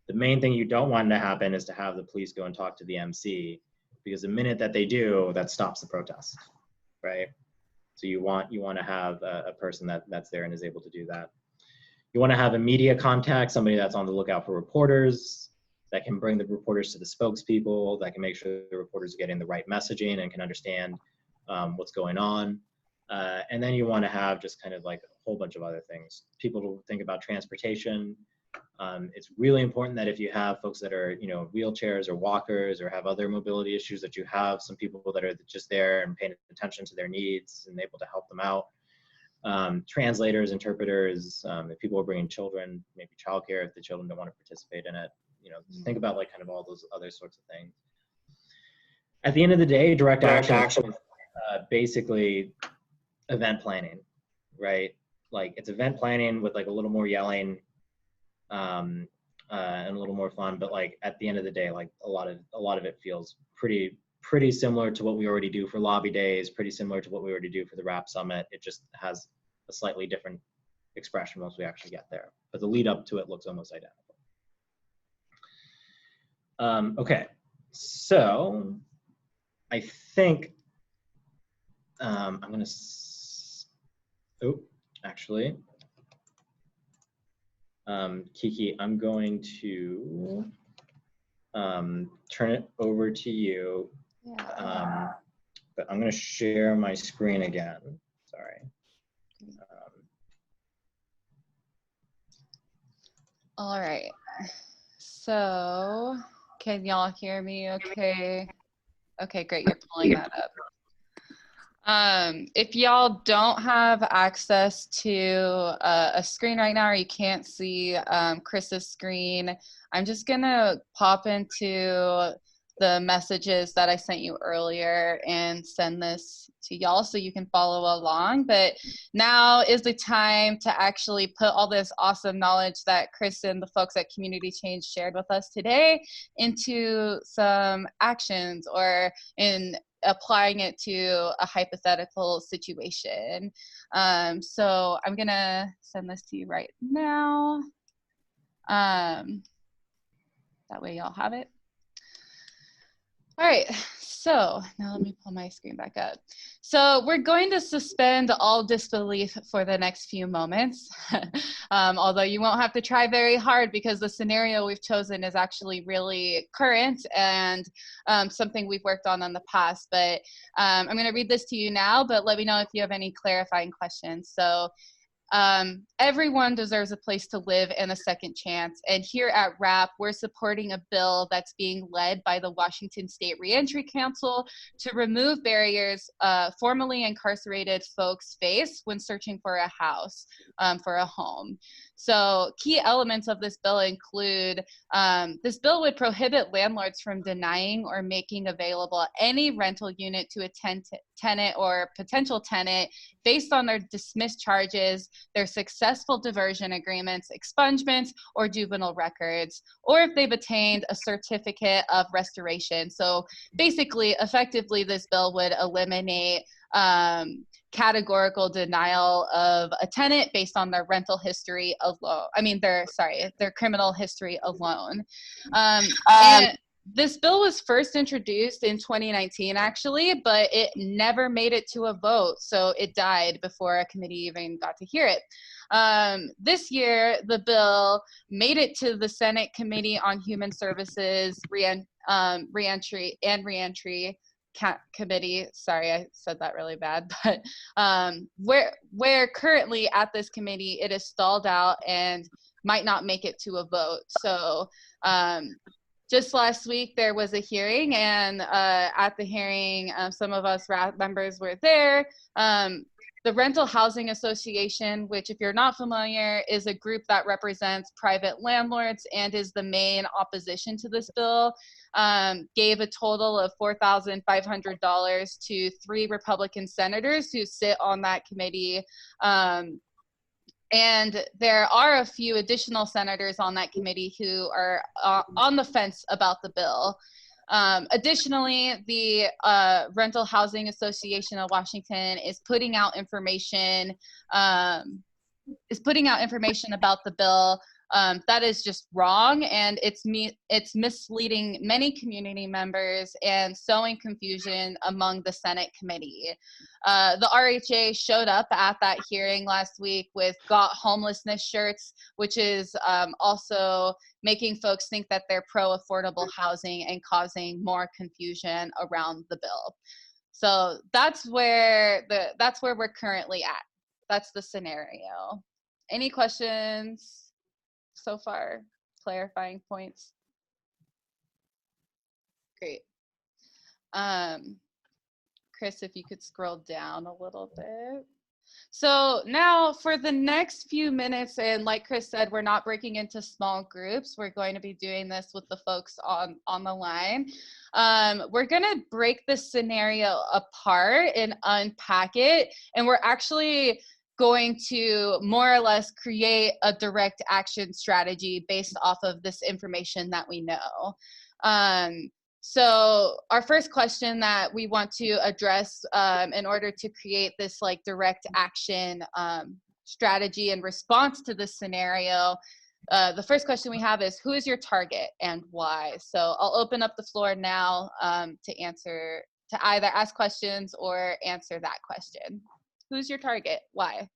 Speaker 1: The main thing you don't want to happen is to have the police go and talk to the MC, because the minute that they do, that stops the protest, right? So you want to have a person that's there and is able to do that. You want to have a media contact, somebody that's on the lookout for reporters, that can bring the reporters to the spokespeople, that can make sure the reporters are getting the right messaging and can understand what's going on. And then you want to have just kind of like a whole bunch of other things. People to think about transportation. It's really important that if you have folks that are, wheelchairs or walkers or have other mobility issues, that you have some people that are just there and paying attention to their needs and able to help them out. Translators, interpreters, if people are bringing children, maybe childcare if the children don't want to participate in it. Think about like kind of all those other sorts of things. At the end of the day, direct action is basically event planning, right? Like it's event planning with like a little more yelling and a little more fun, but like at the end of the day, like a lot of it feels pretty similar to what we already do for lobby days, pretty similar to what we already do for the RAP Summit. It just has a slightly different expression once we actually get there, but the lead up to it looks almost identical. Okay, so I think I'm gonna, actually, Kiki, I'm going to turn it over to you, but I'm gonna share my screen again, sorry.
Speaker 6: All right, so can y'all hear me okay? Okay, great, you're pulling that up. If y'all don't have access to a screen right now, or you can't see Chris's screen, I'm just gonna pop into the messages that I sent you earlier and send this to y'all so you can follow along. But now is the time to actually put all this awesome knowledge that Chris and the folks at Community Change shared with us today into some actions, or in applying it to a hypothetical situation. So I'm gonna send this to you right now. That way y'all have it. All right, so now let me pull my screen back up. So we're going to suspend all disbelief for the next few moments, although you won't have to try very hard because the scenario we've chosen is actually really current and something we've worked on in the past. But I'm going to read this to you now, but let me know if you have any clarifying questions. So everyone deserves a place to live and a second chance. And here at RAP, we're supporting a bill that's being led by the Washington State Reentry Council to remove barriers formerly incarcerated folks face when searching for a house, for a home. So key elements of this bill include, this bill would prohibit landlords from denying or making available any rental unit to a tenant or potential tenant based on their dismissed charges, their successful diversion agreements, expungements, or juvenile records, or if they've attained a certificate of restoration. So basically, effectively, this bill would eliminate categorical denial of a tenant based on their rental history alone. Their criminal history alone. And this bill was first introduced in 2019, actually, but it never made it to a vote. So it died before a committee even got to hear it. This year, the bill made it to the Senate Committee on Human Services, Reentry Committee. Sorry, I said that really bad, but where currently at this committee, it is stalled out and might not make it to a vote. So just last week, there was a hearing, and at the hearing, some of us RAP members were there. The Rental Housing Association, which if you're not familiar, is a group that represents private landlords and is the main opposition to this bill, gave a total of $4,500 to 3 Republican senators who sit on that committee. And there are a few additional senators on that committee who are on the fence about the bill. Additionally, the Rental Housing Association of Washington is putting out information about the bill that is just wrong, and it's misleading many community members and sowing confusion among the Senate committee. The RHA showed up at that hearing last week with Got Homelessness shirts, which is also making folks think that they're pro-affordable housing and causing more confusion around the bill. So that's where we're currently at. That's the scenario. Any questions so far? Clarifying points? Great. Chris, if you could scroll down a little bit. So now for the next few minutes, and like Chris said, we're not breaking into small groups. We're going to be doing this with the folks on the line. We're going to break the scenario apart and unpack it. And we're actually going to more or less create a direct action strategy based off of this information that we know. So our first question that we want to address in order to create this like direct action strategy in response to this scenario, the first question we have is, who is your target and why? So I'll open up the floor now to either ask questions or answer that question. Who's your target? Why?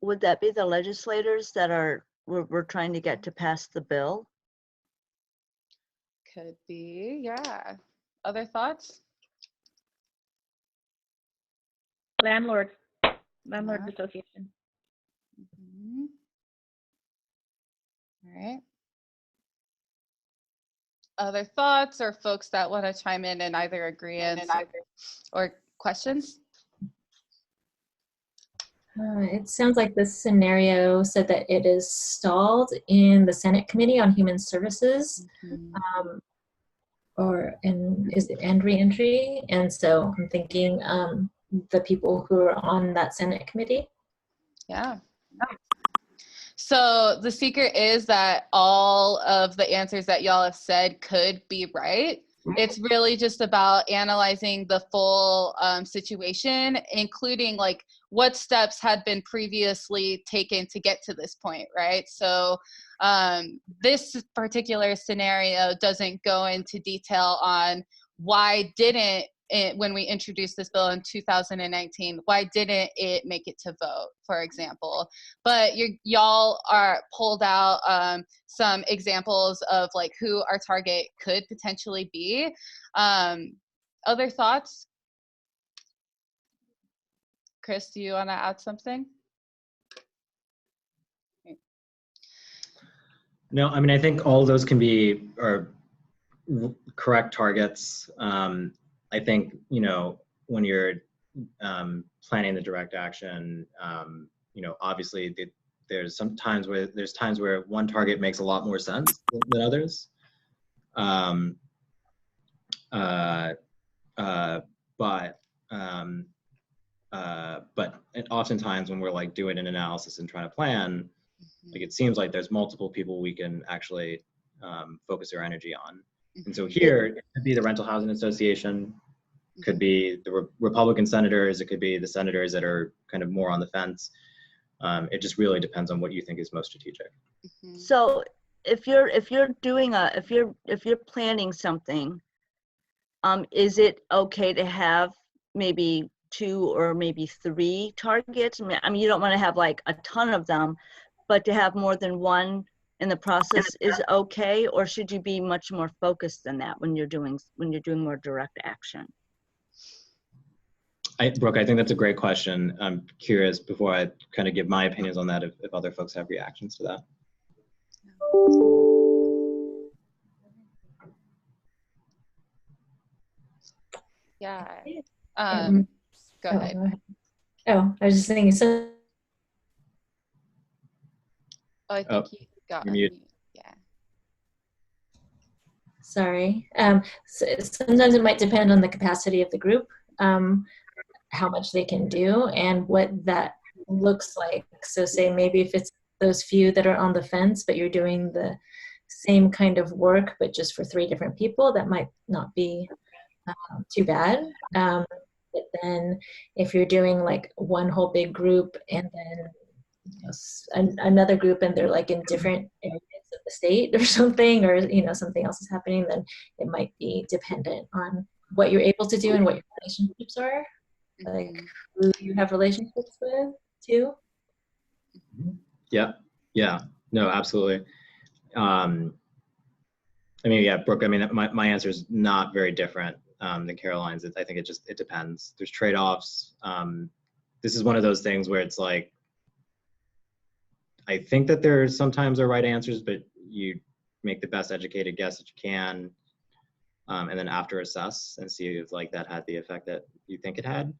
Speaker 4: Would that be the legislators that we're trying to get to pass the bill?
Speaker 6: Could be, yeah. Other thoughts?
Speaker 3: Landlords Association.
Speaker 6: Mm-hmm. All right. Other thoughts or folks that want to chime in either agreement or questions?
Speaker 9: It sounds like this scenario said that it is stalled in the Senate Committee on Human Services, is it end reentry? And so I'm thinking the people who are on that Senate committee.
Speaker 6: Yeah. So the secret is that all of the answers that y'all have said could be right. It's really just about analyzing the full situation, including like what steps had been previously taken to get to this point, right? So this particular scenario doesn't go into detail on why didn't when we introduced this bill in 2019, why didn't it make it to vote, for example? But y'all are pulled out some examples of like who our target could potentially be. Other thoughts? Chris, do you want to add something?
Speaker 1: No, I mean, I think all those can be correct targets. I think, you know, when you're planning the direct action, you know, obviously there's times where one target makes a lot more sense than others. But oftentimes when we're like doing an analysis and trying to plan, like it seems like there's multiple people we can actually focus our energy on. And so here, it could be the Rental Housing Association, could be the Republican senators, it could be the senators that are kind of more on the fence. It just really depends on what you think is most strategic.
Speaker 4: So if you're planning something, is it okay to have maybe 2 or maybe 3 targets? I mean, you don't want to have like a ton of them, but to have more than one in the process is okay, or should you be much more focused than that when you're doing more direct action?
Speaker 1: Brooke, I think that's a great question. I'm curious, before I kind of give my opinions on that, if other folks have reactions to that.
Speaker 6: Yeah. Go
Speaker 9: Oh,
Speaker 6: ahead.
Speaker 9: Oh, I was just thinking, so.
Speaker 6: Oh, I think you got
Speaker 1: mute.
Speaker 6: Yeah.
Speaker 9: Sorry. So sometimes it might depend on the capacity of the group, how much they can do and what that looks like. So say maybe if it's those few that are on the fence, but you're doing the same kind of work, but just for 3 different people, that might not be too bad. But then if you're doing like one whole big group and then another group and they're like in different areas of the state or something, or something else is happening, then it might be dependent on what you're able to do and what your relationships are, like who you have relationships with too.
Speaker 1: Yeah, no, absolutely. I mean, yeah, Brooke, I mean, my answer is not very different than Caroline's. I think it depends. There's trade-offs. This is one of those things where it's like, I think that there sometimes are right answers, but you make the best educated guess that you can, and then after assess and see if like that had the effect that you think it had.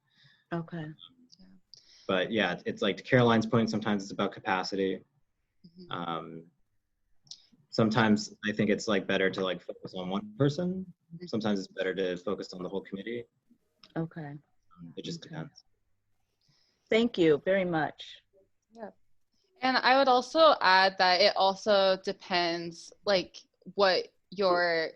Speaker 4: Okay.
Speaker 1: But yeah, it's like to Caroline's point, sometimes it's about capacity. Sometimes I think it's like better to like focus on one person. Sometimes it's better to focus on the whole committee.
Speaker 4: Okay.
Speaker 1: It just depends.
Speaker 4: Thank you very much.
Speaker 6: Yeah. And I would also add that it also depends like what your,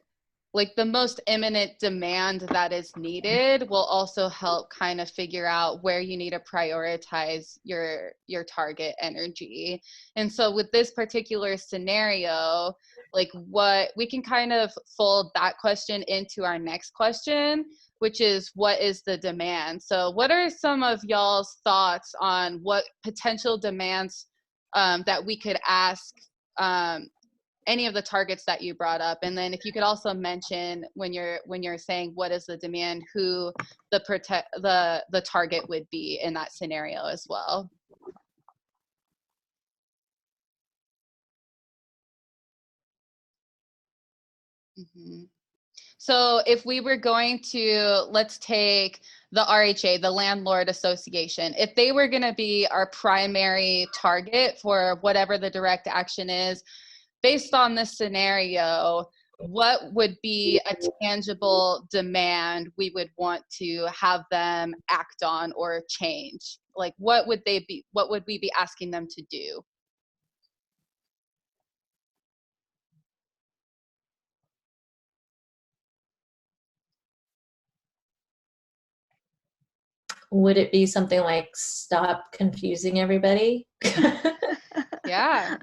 Speaker 6: like the most imminent demand that is needed will also help kind of figure out where you need to prioritize your target energy. And so with this particular scenario, like what we can kind of fold that question into our next question, which is what is the demand? So what are some of y'all's thoughts on what potential demands that we could ask any of the targets that you brought up? And then if you could also mention when you're saying what is the demand, who the target would be in that scenario as well. So if we were going to, let's take the RHA, the Landlord Association, if they were going to be our primary target for whatever the direct action is, based on this scenario, what would be a tangible demand we would want to have them act on or change? Like what would we be asking them to do?
Speaker 9: Would it be something like stop confusing everybody?
Speaker 6: Yeah,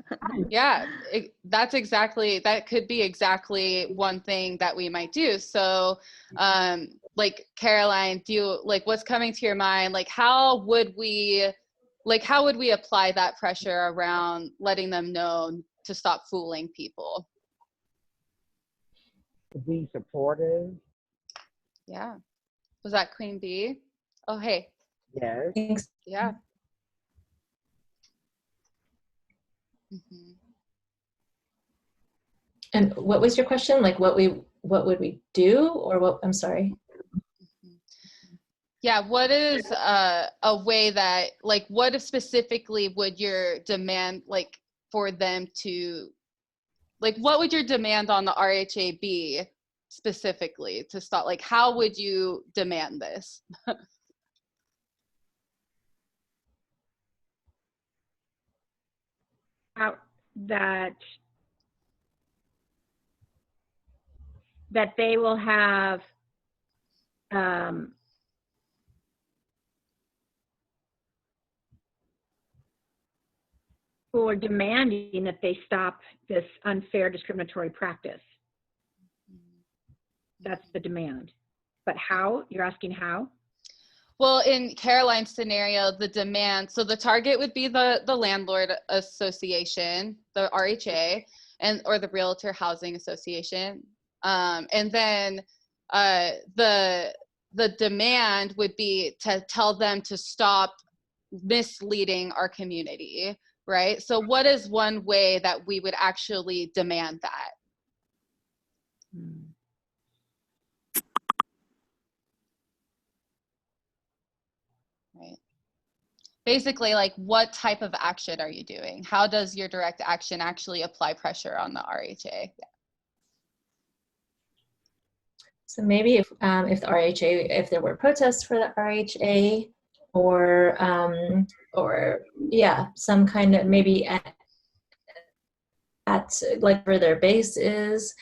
Speaker 6: that could be exactly one thing that we might do. So like Caroline, what's coming to your mind? Like how would we apply that pressure around letting them know to stop fooling people?
Speaker 2: To be supportive.
Speaker 6: Yeah. Was that Queen Bee? Oh, hey.
Speaker 2: Yes.
Speaker 9: Thanks.
Speaker 6: Yeah.
Speaker 9: And what was your question? Like what would we do, or what? I'm sorry.
Speaker 6: Yeah, what is a way that, like, what specifically would your demand, like, for them to, like, what would your demand on the RHA be specifically to stop? Like, how would you demand this?
Speaker 3: That they will have or demanding that they stop this unfair discriminatory practice. That's the demand. But how? You're asking how?
Speaker 6: Well, in Caroline's scenario, the demand, so the target would be the Landlord Association, the RHA, or the Realtor Housing Association. And then the demand would be to tell them to stop misleading our community, right? So what is one way that we would actually demand that? Right. Basically, like, what type of action are you doing? How does your direct action actually apply pressure on the RHA? Yeah.
Speaker 9: So maybe if the RHA, if there were protests for the RHA, or yeah, some kind of maybe at like where their base is.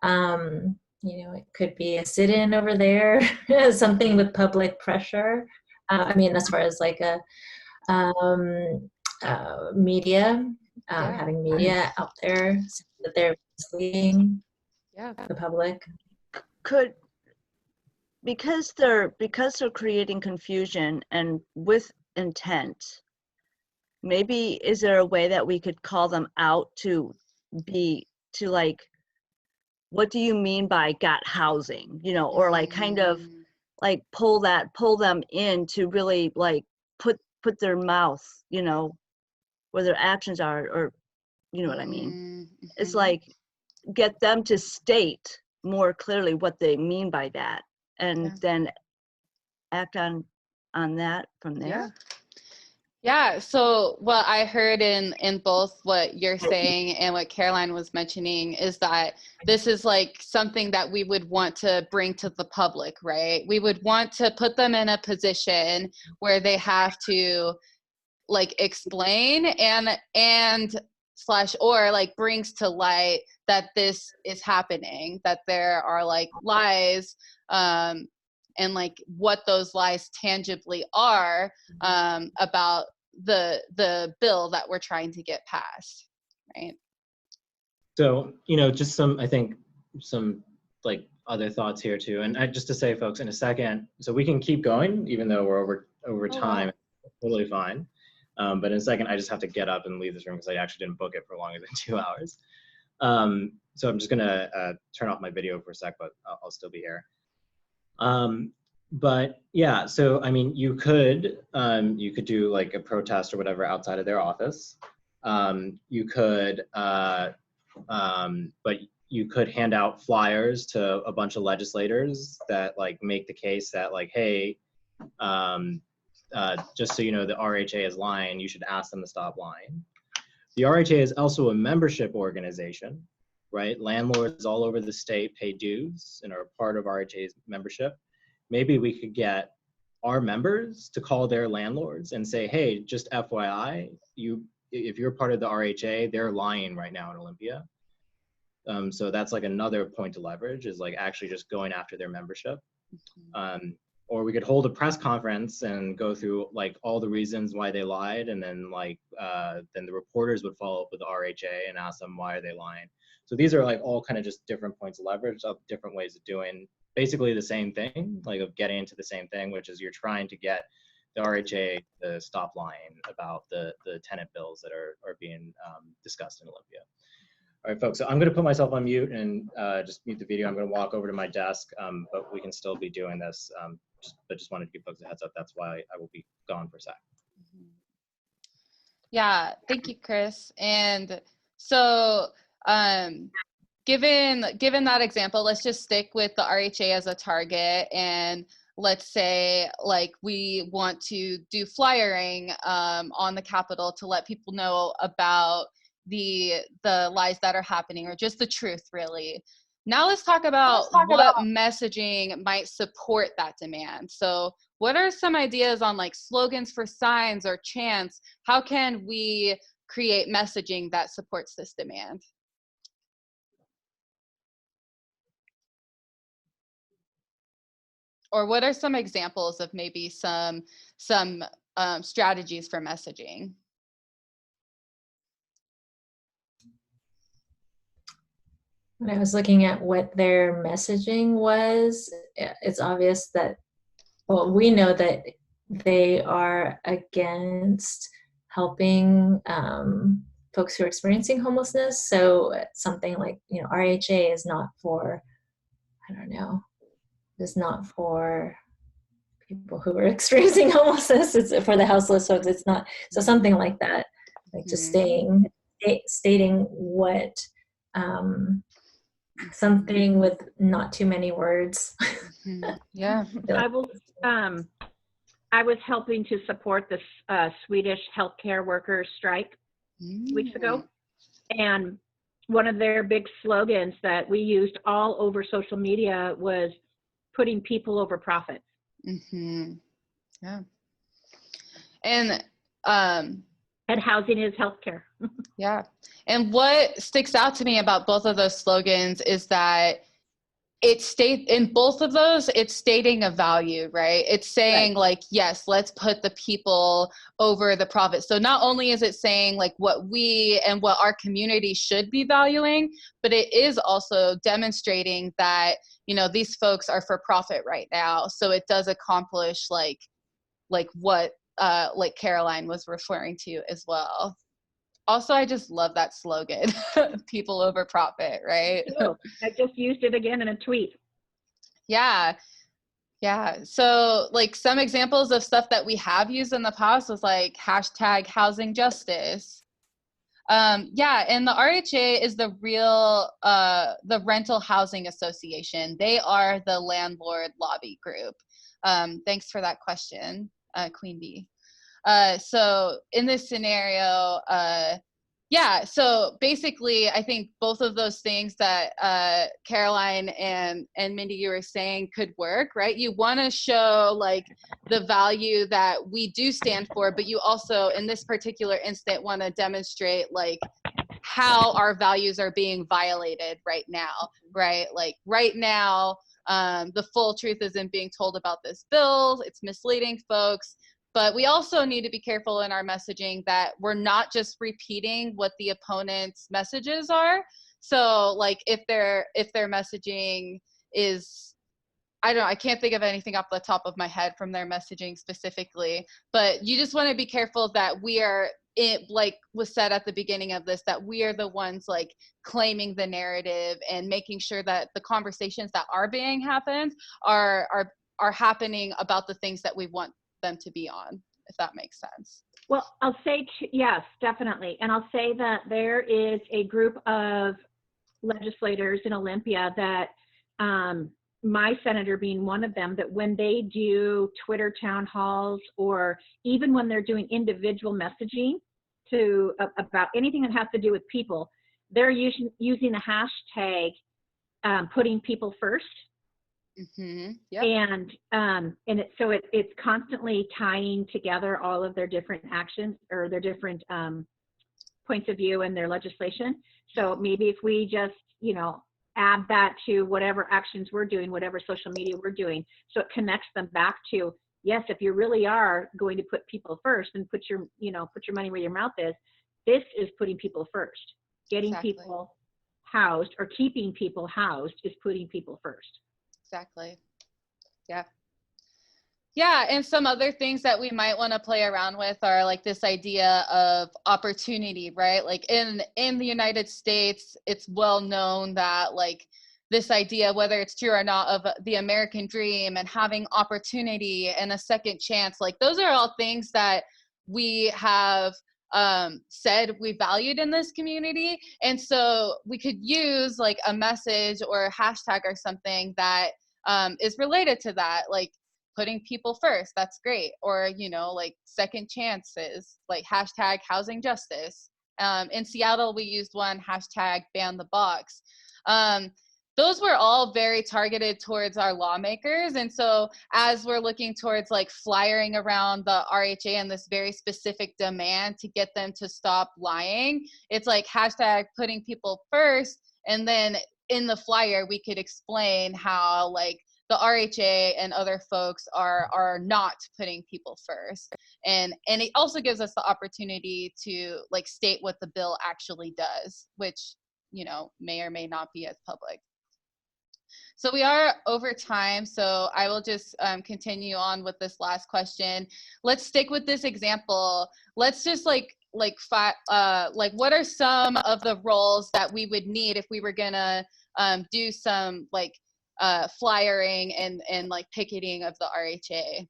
Speaker 9: You know, it could be a sit-in over there, something with public pressure. I mean, as far as like a media, having media out there so that they're misleading the public.
Speaker 4: Could, because they're creating confusion and with intent, maybe is there a way that we could call them out to like, what do you mean by got housing, you know, or like kind of like pull them in to really like put their mouth, you know, where their actions are, or you know what I mean? It's like get them to state more clearly what they mean by that, and then act on that from there.
Speaker 6: Yeah, so what I heard in both what you're saying and what Caroline was mentioning is that this is like something that we would want to bring to the public, right? We would want to put them in a position where they have to like explain and slash or like brings to light that this is happening, that there are like lies, and like what those lies tangibly are, about the bill that we're trying to get passed, right?
Speaker 1: So, you know, just I think some like other thoughts here too. And just to say, folks, in a second, so we can keep going even though we're over time. Totally fine. But in a second, I just have to get up and leave this room because I actually didn't book it for longer than 2 hours. So I'm just gonna turn off my video for a sec, but I'll still be here. But yeah, so I mean, you could do like a protest or whatever outside of their office. You could, but you could hand out flyers to a bunch of legislators that like make the case that like, hey, just so you know, the RHA is lying. You should ask them to stop lying. The RHA is also a membership organization, right? Landlords all over the state pay dues and are part of RHA's membership. Maybe we could get our members to call their landlords and say, hey, just FYI, if you're part of the RHA, they're lying right now in Olympia. So that's like another point to leverage, is like actually just going after their membership. Or we could hold a press conference and go through like all the reasons why they lied, and then like then the reporters would follow up with the RHA and ask them why are they lying. So these are like all kind of just different points of leverage, of different ways of doing basically the same thing, like of getting into the same thing, which is you're trying to get the RHA to stop lying about the tenant bills that are being discussed in Olympia. All right, folks, so I'm going to put myself on mute and just mute the video. I'm going to walk over to my desk, but we can still be doing this. Just wanted to give folks a heads up. That's why I will be gone for a sec.
Speaker 6: Yeah, thank you, Chris. And so given that example, let's just stick with the RHA as a target, and let's say like we want to do flyering on the Capitol to let people know about the lies that are happening, or just the truth really. Now let's talk about what messaging might support that demand. So what are some ideas on like slogans for signs or chants? How can we create messaging that supports this demand? Or what are some examples of maybe some strategies for messaging?
Speaker 9: When I was looking at what their messaging was, it's obvious that, well, we know that they are against helping folks who are experiencing homelessness. So something like, you know, RHA is not for, I don't know, it's not for people who are experiencing homelessness. It's for the houseless folks. It's not. So something like that, like just stating what, something with not too many words.
Speaker 6: Yeah.
Speaker 3: I was helping to support the Swedish healthcare workers strike weeks ago. And one of their big slogans that we used all over social media was putting people over profits.
Speaker 6: Yeah. And
Speaker 3: housing is healthcare.
Speaker 6: Yeah. And what sticks out to me about both of those slogans is that in both of those, it's stating a value, right? It's saying like, yes, let's put the people over the profit. So not only is it saying like what we and what our community should be valuing, but it is also demonstrating that, you know, these folks are for profit right now. So it does accomplish like what like Caroline was referring to as well. Also, I just love that slogan, people over profit, right?
Speaker 3: Oh, I just used it again in a tweet.
Speaker 6: Yeah. Yeah. So like some examples of stuff that we have used in the past was like hashtag housing justice. Yeah, and the RHA is the Rental Housing Association. They are the landlord lobby group. Thanks for that question, Queen Bee. So in this scenario, yeah, so basically, I think both of those things that Caroline and Mindy, you were saying could work, right? You want to show like the value that we do stand for, but you also, in this particular instant, want to demonstrate like how our values are being violated right now, right? Like right now, the full truth isn't being told about this bill. It's misleading folks. But we also need to be careful in our messaging that we're not just repeating what the opponent's messages are. So like if their messaging is, I don't know, I can't think of anything off the top of my head from their messaging specifically, but you just want to be careful that we are, like was said at the beginning of this, that we are the ones like claiming the narrative and making sure that the conversations that are being happened are happening about the things that we want them to be on, if that makes sense.
Speaker 3: Well, I'll say yes, definitely. And I'll say that there is a group of legislators in Olympia that, my senator being one of them, that when they do Twitter town halls, or even when they're doing individual messaging about anything that has to do with people, they're using the hashtag putting people first.
Speaker 6: Mm-hmm. Yep.
Speaker 3: And it's constantly tying together all of their different actions or their different points of view in their legislation. So maybe if we just, you know, add that to whatever actions we're doing, whatever social media we're doing, so it connects them back to, yes, if you really are going to put people first and put your money where your mouth is, this is putting people first. Getting people housed or keeping people housed is putting people first.
Speaker 6: Exactly. Yeah. Yeah, and some other things that we might want to play around with are like this idea of opportunity, right? Like in the United States, it's well known that like this idea, whether it's true or not, of the American dream and having opportunity and a second chance, like those are all things that we have said we valued in this community. And so we could use like a message or a hashtag or something that is related to that, like putting people first, that's great. Or, you know, like second chances, like hashtag housing justice. In Seattle, we used one, hashtag ban the box. Those were all very targeted towards our lawmakers. And so as we're looking towards like flyering around the RHA and this very specific demand to get them to stop lying, it's like hashtag putting people first. And then in the flyer, we could explain how like the RHA and other folks are not putting people first. And it also gives us the opportunity to like state what the bill actually does, which, you know, may or may not be as public. So we are over time, so I will just continue on with this last question. Let's stick with this example. Let's just like what are some of the roles that we would need if we were gonna do some like flyering and like picketing of the RHA?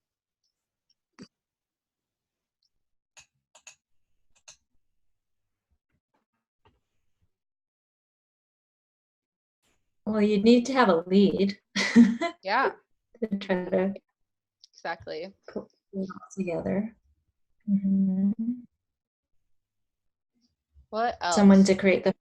Speaker 9: Well, you need to have a lead.
Speaker 6: Yeah.
Speaker 9: To try to
Speaker 6: exactly
Speaker 9: put it all together. Mm-hmm.
Speaker 6: What else?
Speaker 9: Someone to create the.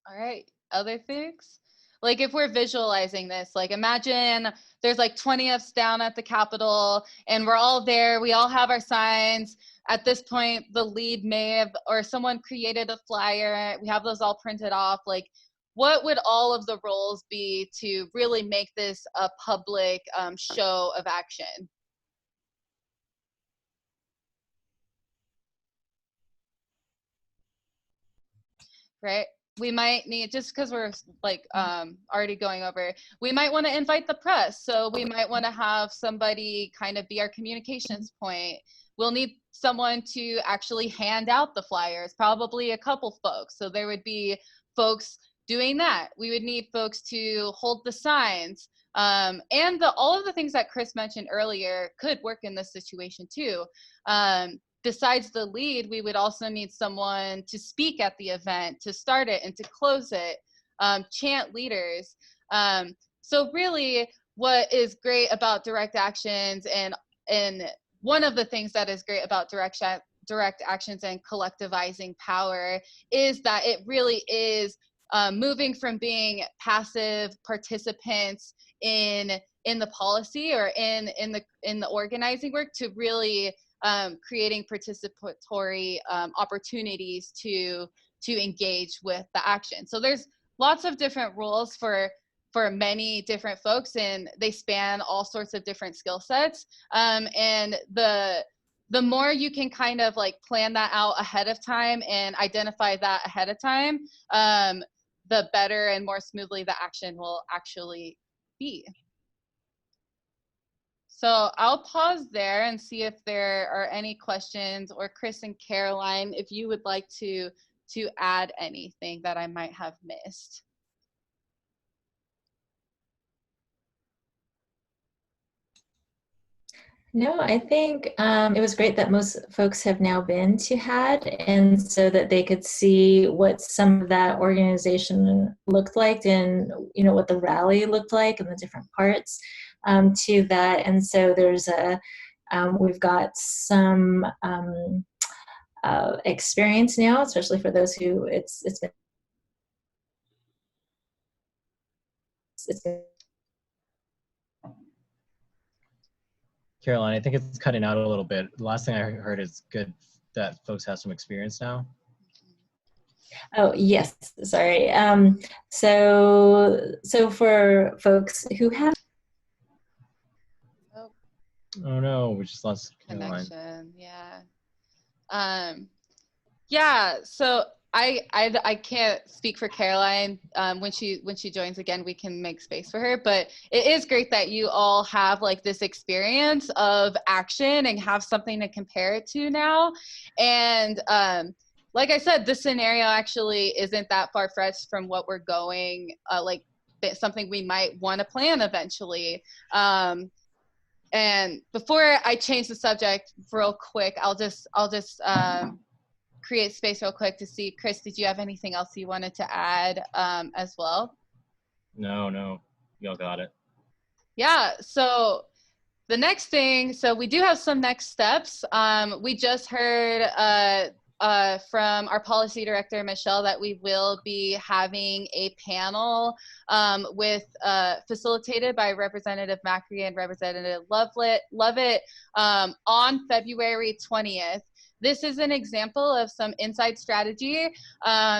Speaker 6: All right, other things? Like if we're visualizing this, like imagine there's like 20 of us down at the Capitol and we're all there, we all have our signs. At this point, the lead may have, or someone created a flyer, we have those all printed off. Like what would all of the roles be to really make this a public show of action? Right? We might need, just because we're like already going over, we might want to invite the press. So we might want to have somebody kind of be our communications point. We'll need someone to actually hand out the flyers, probably a couple folks. So there would be folks doing that. We would need folks to hold the signs. And all of the things that Chris mentioned earlier could work in this situation too. Besides the lead, we would also need someone to speak at the event, to start it and to close it, chant leaders. So really what is great about direct actions and one of the things that is great about direct actions and collectivizing power is that it really is moving from being passive participants in the policy or in the organizing work to really creating participatory opportunities to engage with the action. So there's lots of different roles for many different folks, and they span all sorts of different skill sets. And the more you can kind of like plan that out ahead of time and identify that ahead of time, the better and more smoothly the action will actually be. So I'll pause there and see if there are any questions, or Chris and Caroline, if you would like to add anything that I might have missed.
Speaker 9: No, I think it was great that most folks have now been to HAD, and so that they could see what some of that organization looked like, and what the rally looked like and the different parts to that. And so there's we've got some experience now, especially for those who it's been.
Speaker 1: Caroline, I think it's cutting out a little bit. The last thing I heard is good that folks have some experience now.
Speaker 9: Oh, yes, sorry. So for folks who have.
Speaker 1: Oh no, we just lost Caroline.
Speaker 6: Connection, yeah. Yeah, so I can't speak for Caroline. When she joins again, we can make space for her, but it is great that you all have like this experience of action and have something to compare it to now. And like I said, this scenario actually isn't that far-fetched from what we're going, like something we might want to plan eventually. And before I change the subject real quick, I'll just create space real quick to see, Chris, did you have anything else you wanted to add as well?
Speaker 1: No, y'all got it.
Speaker 6: Yeah, so the next thing, so we do have some next steps. We just heard from our policy director, Michelle, that we will be having a panel facilitated by Representative Macri and Representative Lovett on February 20th. This is an example of some inside strategy.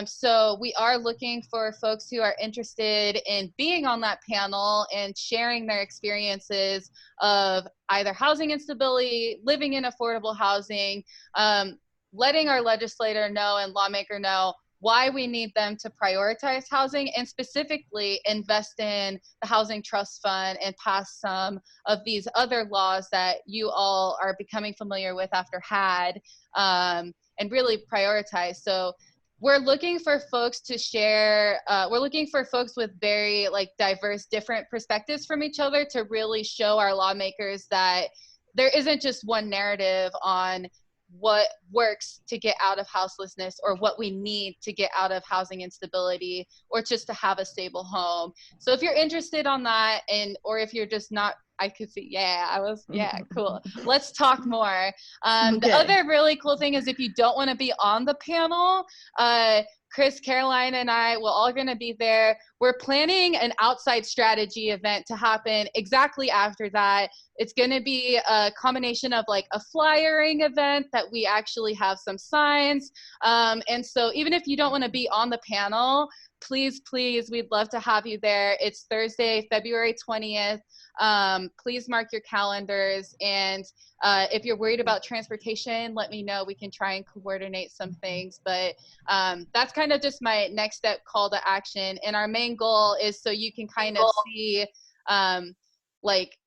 Speaker 6: So we are looking for folks who are interested in being on that panel and sharing their experiences of either housing instability, living in affordable housing, letting our legislator know and lawmaker know why we need them to prioritize housing, and specifically invest in the Housing Trust Fund and pass some of these other laws that you all are becoming familiar with after HAD, and really prioritize. So we're looking for folks to share, we're looking for folks with very diverse, different perspectives from each other to really show our lawmakers that there isn't just one narrative on what works to get out of houselessness or what we need to get out of housing instability or just to have a stable home. So if you're interested on that, or if you're just not, I could see, cool. Let's talk more.
Speaker 4: Okay.
Speaker 6: The other really cool thing is if you don't want to be on the panel, Chris, Caroline, and I, we're all going to be there. We're planning an outside strategy event to happen exactly after that. It's going to be a combination of like a flyering event that we actually have some signs. And so even if you don't want to be on the panel, please, we'd love to have you there. It's Thursday, February 20th. Please mark your calendars. And if you're worried about transportation, let me know. We can try and coordinate some things. But that's kind of just my next step call to action. And our main goal is so you can kind of see like